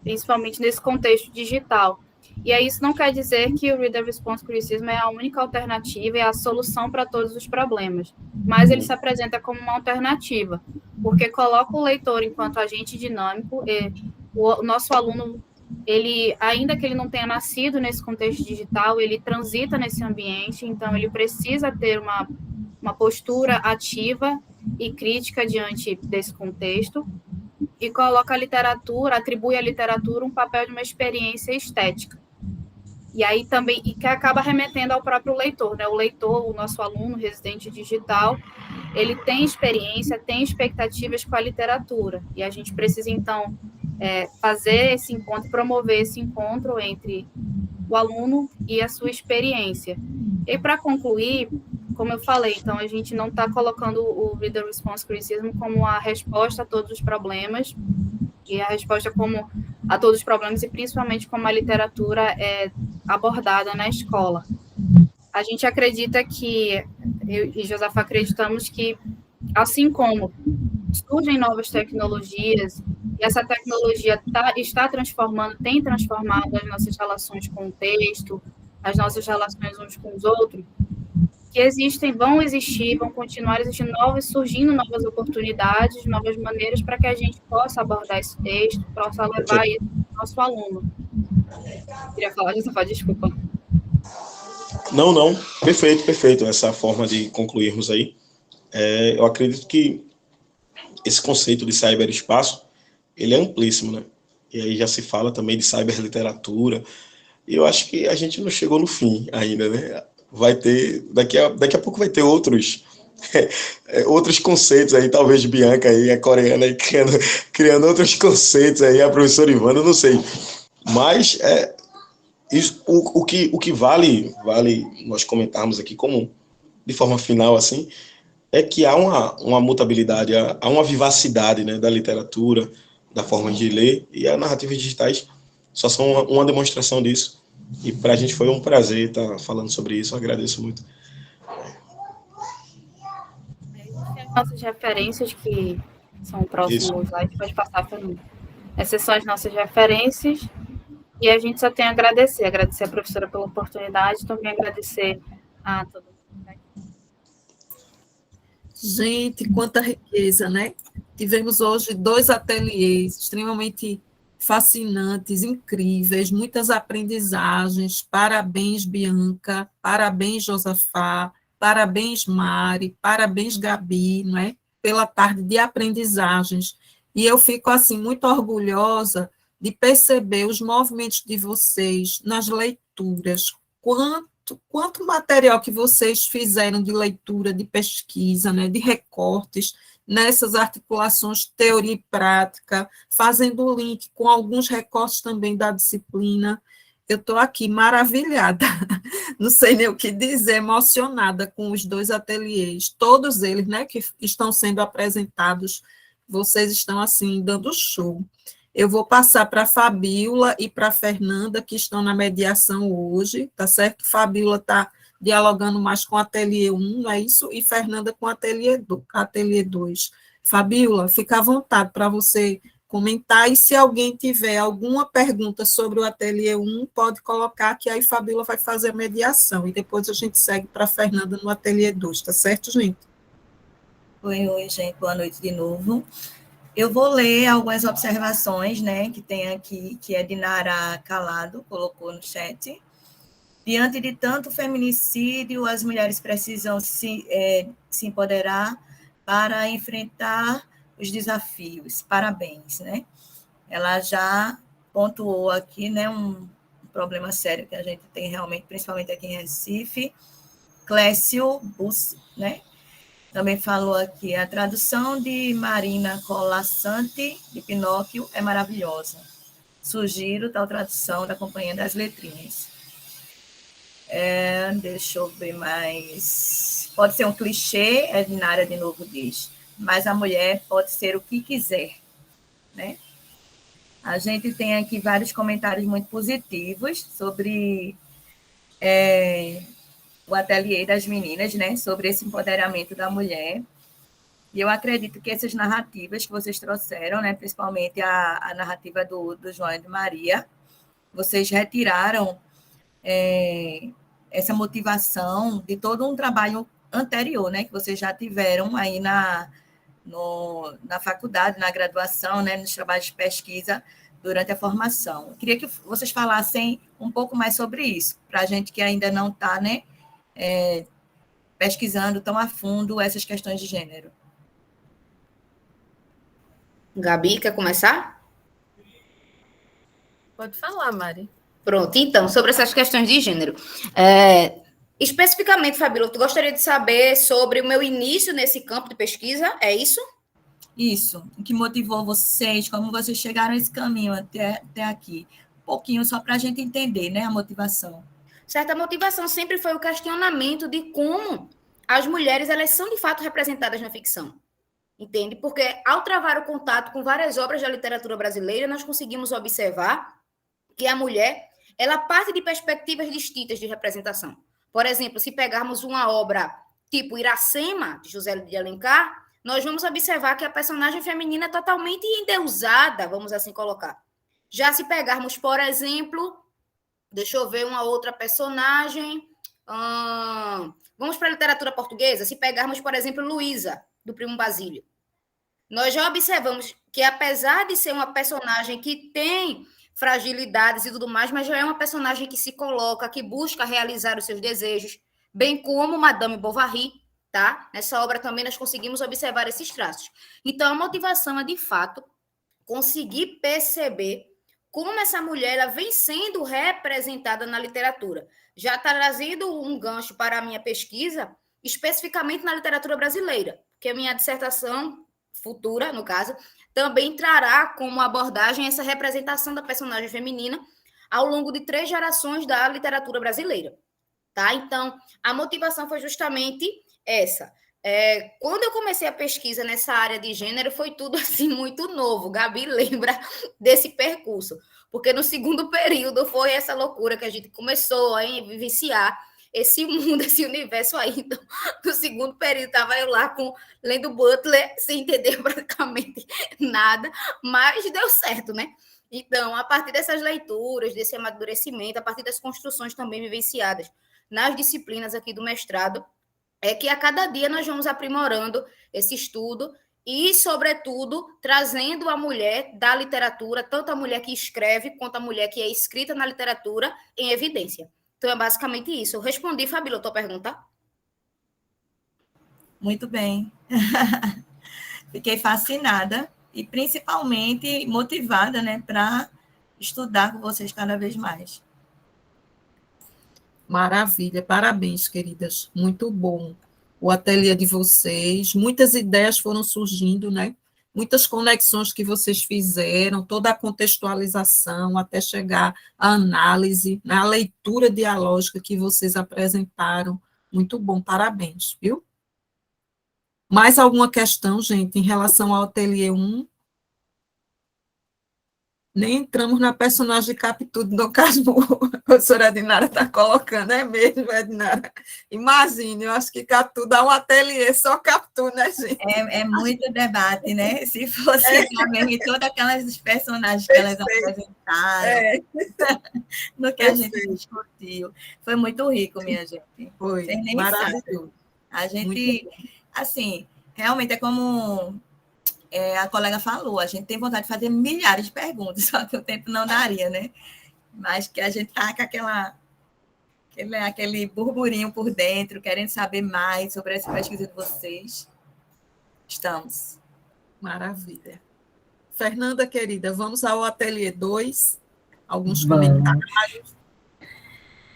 Speaker 3: principalmente nesse contexto digital. E aí isso não quer dizer que o Reader Response Criticism é a única alternativa, é a solução para todos os problemas, mas ele se apresenta como uma alternativa, porque coloca o leitor enquanto agente dinâmico, e o nosso aluno, ele, ainda que ele não tenha nascido nesse contexto digital, ele transita nesse ambiente, então ele precisa ter uma postura ativa e crítica diante desse contexto, e coloca a literatura, atribui à literatura um papel de uma experiência estética. E aí também, e que acaba remetendo ao próprio leitor, né? O leitor, o nosso aluno residente digital, ele tem experiência, tem expectativas com a literatura, e a gente precisa, então, fazer esse encontro, promover esse encontro entre o aluno e a sua experiência. E para concluir, como eu falei, então a gente não está colocando o Reader Response Criticism como a resposta a todos os problemas, e a resposta como a todos os problemas, e principalmente como a literatura é abordada na escola. A gente acredita que, eu e Josafá acreditamos que, assim como surgem novas tecnologias, e essa tecnologia está transformando, tem transformado as nossas relações com o texto, as nossas relações uns com os outros, que vão continuar existindo surgindo novas oportunidades, novas maneiras para que a gente possa abordar esse texto, possa levar isso ao nosso aluno. Queria falar, Josafá, desculpa.
Speaker 4: Não, perfeito, essa forma de concluirmos aí. Eu acredito que esse conceito de cyberespaço, ele é amplíssimo, né? E aí já se fala também de cyberliteratura, e eu acho que a gente não chegou no fim ainda, né? Vai ter, daqui a pouco vai ter outros conceitos aí, talvez Bianca aí, a coreana aí, criando outros conceitos aí, a professora Ivana, eu não sei. Mas o que vale nós comentarmos aqui como de forma final assim, é que há uma mutabilidade, há uma vivacidade, né, da literatura, da forma de ler, e as narrativas digitais só são uma demonstração disso. E para a gente foi um prazer estar falando sobre isso, eu agradeço muito.
Speaker 3: Existem as nossas referências que são próximos lá, a gente pode passar, Fernando. Essas são as nossas referências, e a gente só tem a agradecer a professora pela oportunidade, também agradecer a todo mundo.
Speaker 1: Gente, quanta riqueza, né? Tivemos hoje 2 ateliês extremamente fascinantes, incríveis, muitas aprendizagens. Parabéns, Bianca, parabéns, Josafá, parabéns, Mari, parabéns, Gabi, não é? Pela tarde de aprendizagens. E eu fico, assim, muito orgulhosa de perceber os movimentos de vocês nas leituras, quanto material que vocês fizeram de leitura, de pesquisa, né, de recortes, nessas articulações teoria e prática, fazendo o link com alguns recortes também da disciplina. Eu estou aqui maravilhada, não sei nem o que dizer, emocionada com os 2 ateliês, todos eles, né, que estão sendo apresentados, vocês estão, assim, dando show. Eu vou passar para a Fabíola e para a Fernanda, que estão na mediação hoje, tá certo? Fabíola está dialogando mais com o ateliê 1, não é isso? E Fernanda com o ateliê 2. Fabíola, fica à vontade para você comentar, e se alguém tiver alguma pergunta sobre o ateliê 1, pode colocar, que aí Fabíola vai fazer a mediação, e depois a gente segue para a Fernanda no ateliê 2, tá certo, gente?
Speaker 9: Oi, gente, boa noite de novo. Eu vou ler algumas observações, né, que tem aqui, que é de Nara Calado, colocou no chat. Diante de tanto feminicídio, as mulheres precisam se empoderar para enfrentar os desafios. Parabéns, né? Ela já pontuou aqui, né, um problema sério que a gente tem realmente, principalmente aqui em Recife. Clécio Bus, né? Também falou aqui, a tradução de Marina Colasanti, de Pinóquio, é maravilhosa. Sugiro tal tradução da Companhia das Letrinhas. Deixa eu ver mais. Pode ser um clichê, Edinara de novo diz, mas a mulher pode ser o que quiser, né? A gente tem aqui vários comentários muito positivos sobre o ateliê das meninas, né? Sobre esse empoderamento da mulher. E eu acredito que essas narrativas que vocês trouxeram, né? Principalmente a narrativa do João e de Maria, vocês retiraram essa motivação de todo um trabalho anterior, né, que vocês já tiveram aí na faculdade, na graduação, né, nos trabalhos de pesquisa durante a formação. Eu queria que vocês falassem um pouco mais sobre isso, para a gente que ainda não está, né, pesquisando tão a fundo essas questões de gênero.
Speaker 10: Gabi, quer começar?
Speaker 11: Pode falar, Mari.
Speaker 10: Pronto, então, sobre essas questões de gênero. Especificamente, Fabíola, tu gostaria de saber sobre o meu início nesse campo de pesquisa, é isso?
Speaker 9: Isso, o que motivou vocês, como vocês chegaram a esse caminho até aqui. Um pouquinho, só para a gente entender, né, a motivação.
Speaker 10: Certa motivação sempre foi o questionamento de como as mulheres, elas são de fato representadas na ficção. Entende? Porque ao travar o contato com várias obras da literatura brasileira, nós conseguimos observar que a mulher, ela parte de perspectivas distintas de representação. Por exemplo, se pegarmos uma obra tipo Iracema, de José de Alencar, nós vamos observar que a personagem feminina é totalmente endeusada, vamos assim colocar. Já se pegarmos, por exemplo, deixa eu ver uma outra personagem, vamos para a literatura portuguesa, se pegarmos, por exemplo, Luísa, do Primo Basílio. Nós já observamos que, apesar de ser uma personagem que tem fragilidades e tudo mais, mas já é uma personagem que se coloca, que busca realizar os seus desejos, bem como Madame Bovary, tá? Nessa obra também nós conseguimos observar esses traços. Então, a motivação é, de fato, conseguir perceber como essa mulher ela vem sendo representada na literatura. Já trazendo um gancho para a minha pesquisa, especificamente na literatura brasileira, porque a minha dissertação futura, no caso, também trará como abordagem essa representação da personagem feminina ao longo de 3 gerações da literatura brasileira, tá? Então, a motivação foi justamente essa. Quando eu comecei a pesquisa nessa área de gênero, foi tudo assim muito novo. Gabi lembra desse percurso, porque no segundo período foi essa loucura que a gente começou a vivenciar esse mundo, esse universo aí. Então, no segundo período, estava eu lá lendo Butler, sem entender praticamente nada, mas deu certo, né? Então, a partir dessas leituras, desse amadurecimento, a partir das construções também vivenciadas nas disciplinas aqui do mestrado, é que a cada dia nós vamos aprimorando esse estudo e, sobretudo, trazendo a mulher da literatura, tanto a mulher que escreve quanto a mulher que é escrita na literatura, em evidência. Então, é basicamente isso. Eu respondi, Fabíola, a tua pergunta?
Speaker 9: Muito bem. Fiquei fascinada e, principalmente, motivada, né, para estudar com vocês cada vez mais.
Speaker 1: Maravilha, parabéns, queridas. Muito bom o ateliê de vocês. Muitas ideias foram surgindo, né? Muitas conexões que vocês fizeram, toda a contextualização, até chegar à análise, né, a leitura dialógica que vocês apresentaram. Muito bom, parabéns, viu? Mais alguma questão, gente, em relação ao ateliê 1? nem entramos na personagem de Capitu de Dom Casmurro. A professora Edinara está colocando, é mesmo, Edinara? Imagine, eu acho que Capitu dá um ateliê só Capitu, né, gente?
Speaker 9: É muito debate, né? Se fosse mesmo, todas aquelas personagens que elas apresentaram, no que a gente discutiu. Foi muito rico, minha gente.
Speaker 1: Foi,
Speaker 9: Vocês nem
Speaker 1: maravilhoso.
Speaker 9: sabem. A gente, assim, realmente é como a colega falou, a gente tem vontade de fazer milhares de perguntas, só que o tempo não daria, né? Mas que a gente está com aquele burburinho por dentro, querendo saber mais sobre essa pesquisa de vocês. Estamos.
Speaker 1: Maravilha. Fernanda, querida, vamos ao ateliê 2. Alguns
Speaker 2: Vamos.
Speaker 1: comentários.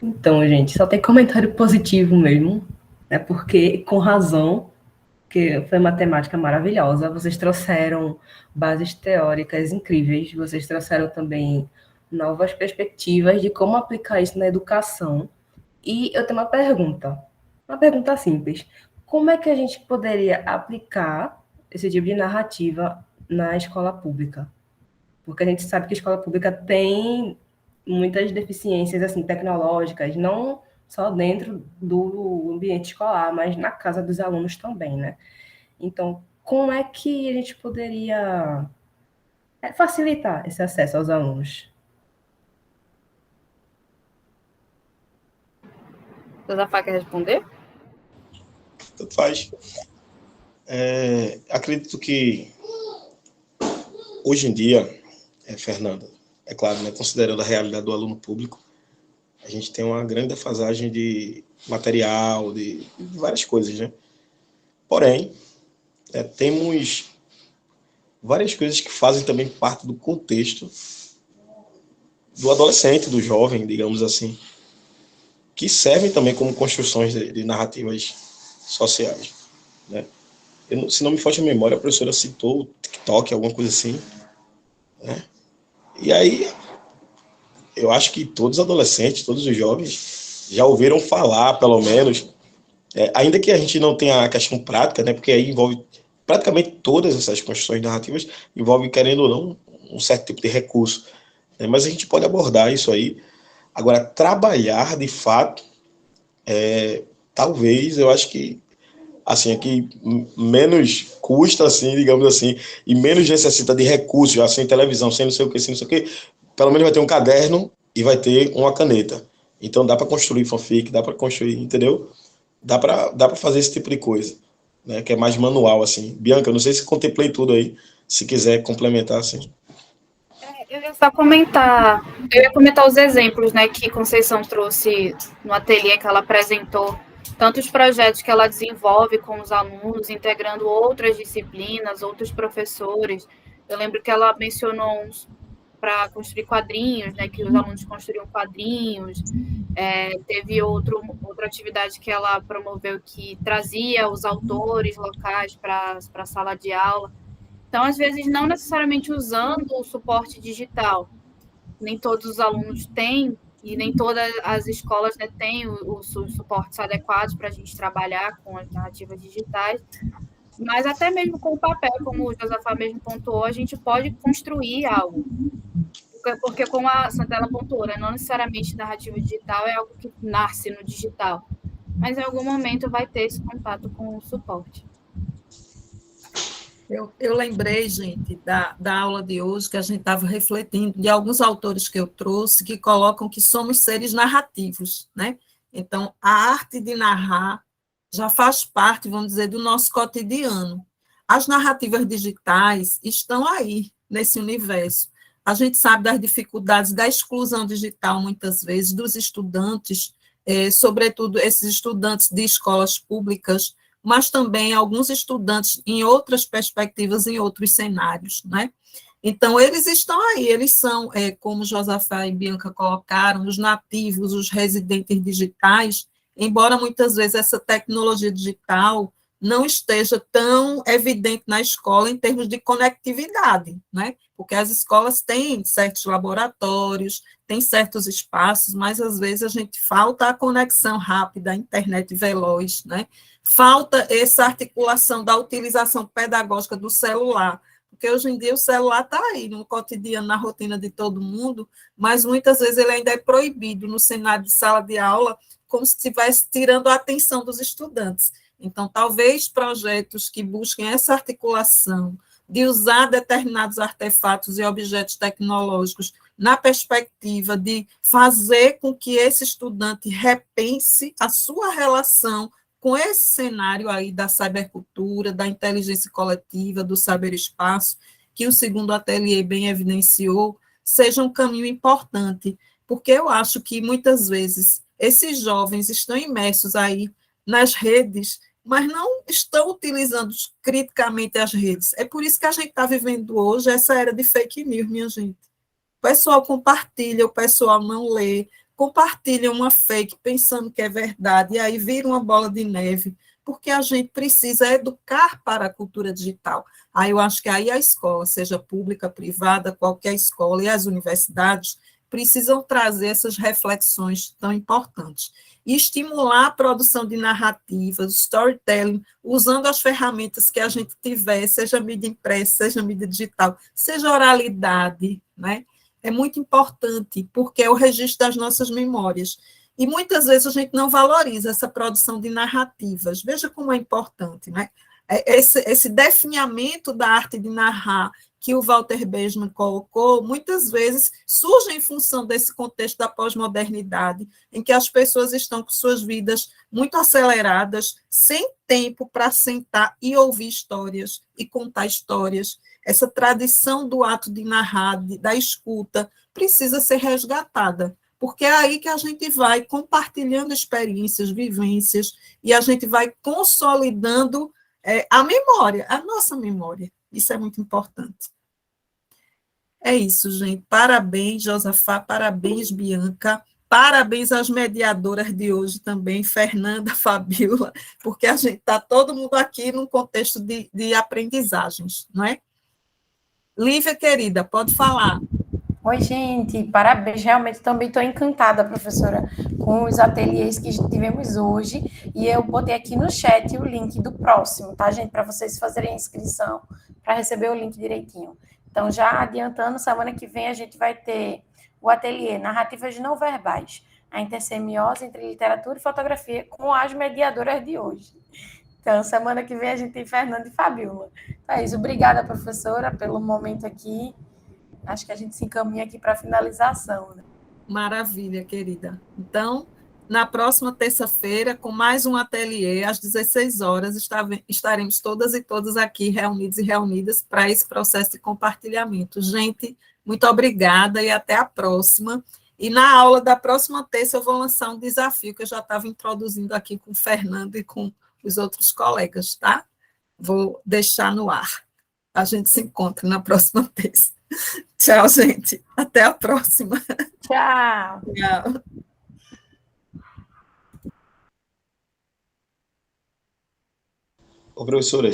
Speaker 2: Então, gente, só tem comentário positivo mesmo, né? Porque, com razão, que foi uma temática maravilhosa. Vocês trouxeram bases teóricas incríveis, vocês trouxeram também novas perspectivas de como aplicar isso na educação. E eu tenho uma pergunta simples. Como é que a gente poderia aplicar esse tipo de narrativa na escola pública? Porque a gente sabe que a escola pública tem muitas deficiências assim, tecnológicas, não só dentro do ambiente escolar, mas na casa dos alunos também, né? Então, como é que a gente poderia facilitar esse acesso aos alunos?
Speaker 3: Josafá quer responder?
Speaker 4: Tanto faz. Acredito que hoje em dia, Fernanda, é claro, né, considerando a realidade do aluno público, a gente tem uma grande defasagem de material, de várias coisas, né? Porém, temos várias coisas que fazem também parte do contexto do adolescente, do jovem, digamos assim, que servem também como construções de narrativas sociais, né? Se não me falta a memória, a professora citou o TikTok, alguma coisa assim, né? E aí, eu acho que todos os adolescentes, todos os jovens já ouviram falar, pelo menos, ainda que a gente não tenha a questão prática, né? Porque aí envolve praticamente todas essas construções narrativas, envolve, querendo ou não, um certo tipo de recurso, né? Mas a gente pode abordar isso aí. Agora, trabalhar, de fato, talvez, eu acho que, assim, aqui menos custa, assim, digamos assim, e menos necessita de recursos, já sem televisão, sem não sei o que, sem não sei o que, pelo menos vai ter um caderno e vai ter uma caneta. Então dá para construir fanfic, dá para construir, entendeu? Dá para fazer esse tipo de coisa, né? Que é mais manual, assim. Bianca, eu não sei se contemplei tudo aí, se quiser complementar, assim.
Speaker 3: Eu ia só comentar, os exemplos, né, que Conceição trouxe no ateliê que ela apresentou, tantos projetos que ela desenvolve com os alunos, integrando outras disciplinas, outros professores. Eu lembro que ela mencionou uns para construir quadrinhos, né, que os alunos construíam quadrinhos. Teve outra atividade que ela promoveu que trazia os autores locais para a sala de aula. Então, às vezes, não necessariamente usando o suporte digital. Nem todos os alunos têm, e nem todas as escolas, né, têm os suportes adequados para a gente trabalhar com as narrativas digitais. Mas até mesmo com o papel, como o Josafá mesmo pontuou, a gente pode construir algo. Porque como a Santella pontuou, né, não necessariamente narrativa digital é algo que nasce no digital. Mas em algum momento vai ter esse contato com o suporte.
Speaker 1: Eu lembrei, gente, da aula de hoje, que a gente estava refletindo, de alguns autores que eu trouxe, que colocam que somos seres narrativos, né? Então, a arte de narrar já faz parte, vamos dizer, do nosso cotidiano. As narrativas digitais estão aí, nesse universo. A gente sabe das dificuldades da exclusão digital, muitas vezes, dos estudantes, sobretudo esses estudantes de escolas públicas, mas também alguns estudantes em outras perspectivas, em outros cenários, né? Então, eles estão aí, eles são, como Josafá e Bianca colocaram, os nativos, os residentes digitais, embora muitas vezes essa tecnologia digital não esteja tão evidente na escola em termos de conectividade, né? Porque as escolas têm certos laboratórios, têm certos espaços, mas às vezes a gente falta a conexão rápida, a internet veloz, né? Falta essa articulação da utilização pedagógica do celular, Porque hoje em dia o celular está aí, no cotidiano, na rotina de todo mundo, mas muitas vezes ele ainda é proibido no cenário de sala de aula, como se estivesse tirando a atenção dos estudantes. Então, talvez projetos que busquem essa articulação de usar determinados artefatos e objetos tecnológicos na perspectiva de fazer com que esse estudante repense a sua relação com esse cenário aí da cybercultura, da inteligência coletiva, do cyberespaço, que o segundo ateliê bem evidenciou, seja um caminho importante, porque eu acho que muitas vezes esses jovens estão imersos aí nas redes, mas não estão utilizando criticamente as redes. É por isso que a gente está vivendo hoje essa era de fake news, minha gente. O pessoal compartilha, o pessoal não lê, compartilha uma fake pensando que é verdade, e aí vira uma bola de neve, porque a gente precisa educar para a cultura digital. Aí eu acho que aí a escola, seja pública, privada, qualquer escola, e as universidades, precisam trazer essas reflexões tão importantes. E estimular a produção de narrativas, storytelling, usando as ferramentas que a gente tiver, seja mídia impressa, seja mídia digital, seja oralidade, né? É muito importante, porque é o registro das nossas memórias. E muitas vezes a gente não valoriza essa produção de narrativas. Veja como é importante, né? Esse definhamento da arte de narrar que o Walter Benjamin colocou, muitas vezes surge em função desse contexto da pós-modernidade, em que as pessoas estão com suas vidas muito aceleradas, sem tempo para sentar e ouvir histórias e contar histórias. Essa tradição do ato de narrar, da escuta, precisa ser resgatada, porque é aí que a gente vai compartilhando experiências, vivências, e a gente vai consolidando a memória, a nossa memória. Isso é muito importante. É isso, gente. Parabéns, Josafá, parabéns, Bianca, parabéns às mediadoras de hoje também, Fernanda, Fabiola, porque a gente está todo mundo aqui num contexto de aprendizagens, não é? Lívia, querida, pode falar.
Speaker 11: Oi, gente, parabéns. Realmente também estou encantada, professora, com os ateliês que tivemos hoje. E eu botei aqui no chat o link do próximo, tá, gente? Para vocês fazerem a inscrição, para receber o link direitinho. Então, já adiantando, semana que vem a gente vai ter o ateliê Narrativas Não Verbais, a intersemiose entre literatura e fotografia com as mediadoras de hoje. Então, semana que vem a gente tem Fernanda e Fabiola. Então, é isso. Obrigada, professora, pelo momento aqui. Acho que a gente se encaminha aqui para a finalização, né?
Speaker 1: Maravilha, querida. Então, na próxima terça-feira, com mais um ateliê, às 16 horas, estaremos todas e todos aqui reunidos e reunidas para esse processo de compartilhamento. Gente, muito obrigada e até a próxima. E na aula da próxima terça eu vou lançar um desafio que eu já estava introduzindo aqui com o Fernando e com os outros colegas, tá? Vou deixar no ar. A gente se encontra na próxima terça. Tchau, gente. Até a próxima.
Speaker 11: Tchau.
Speaker 1: Tchau.
Speaker 4: Ô, professora,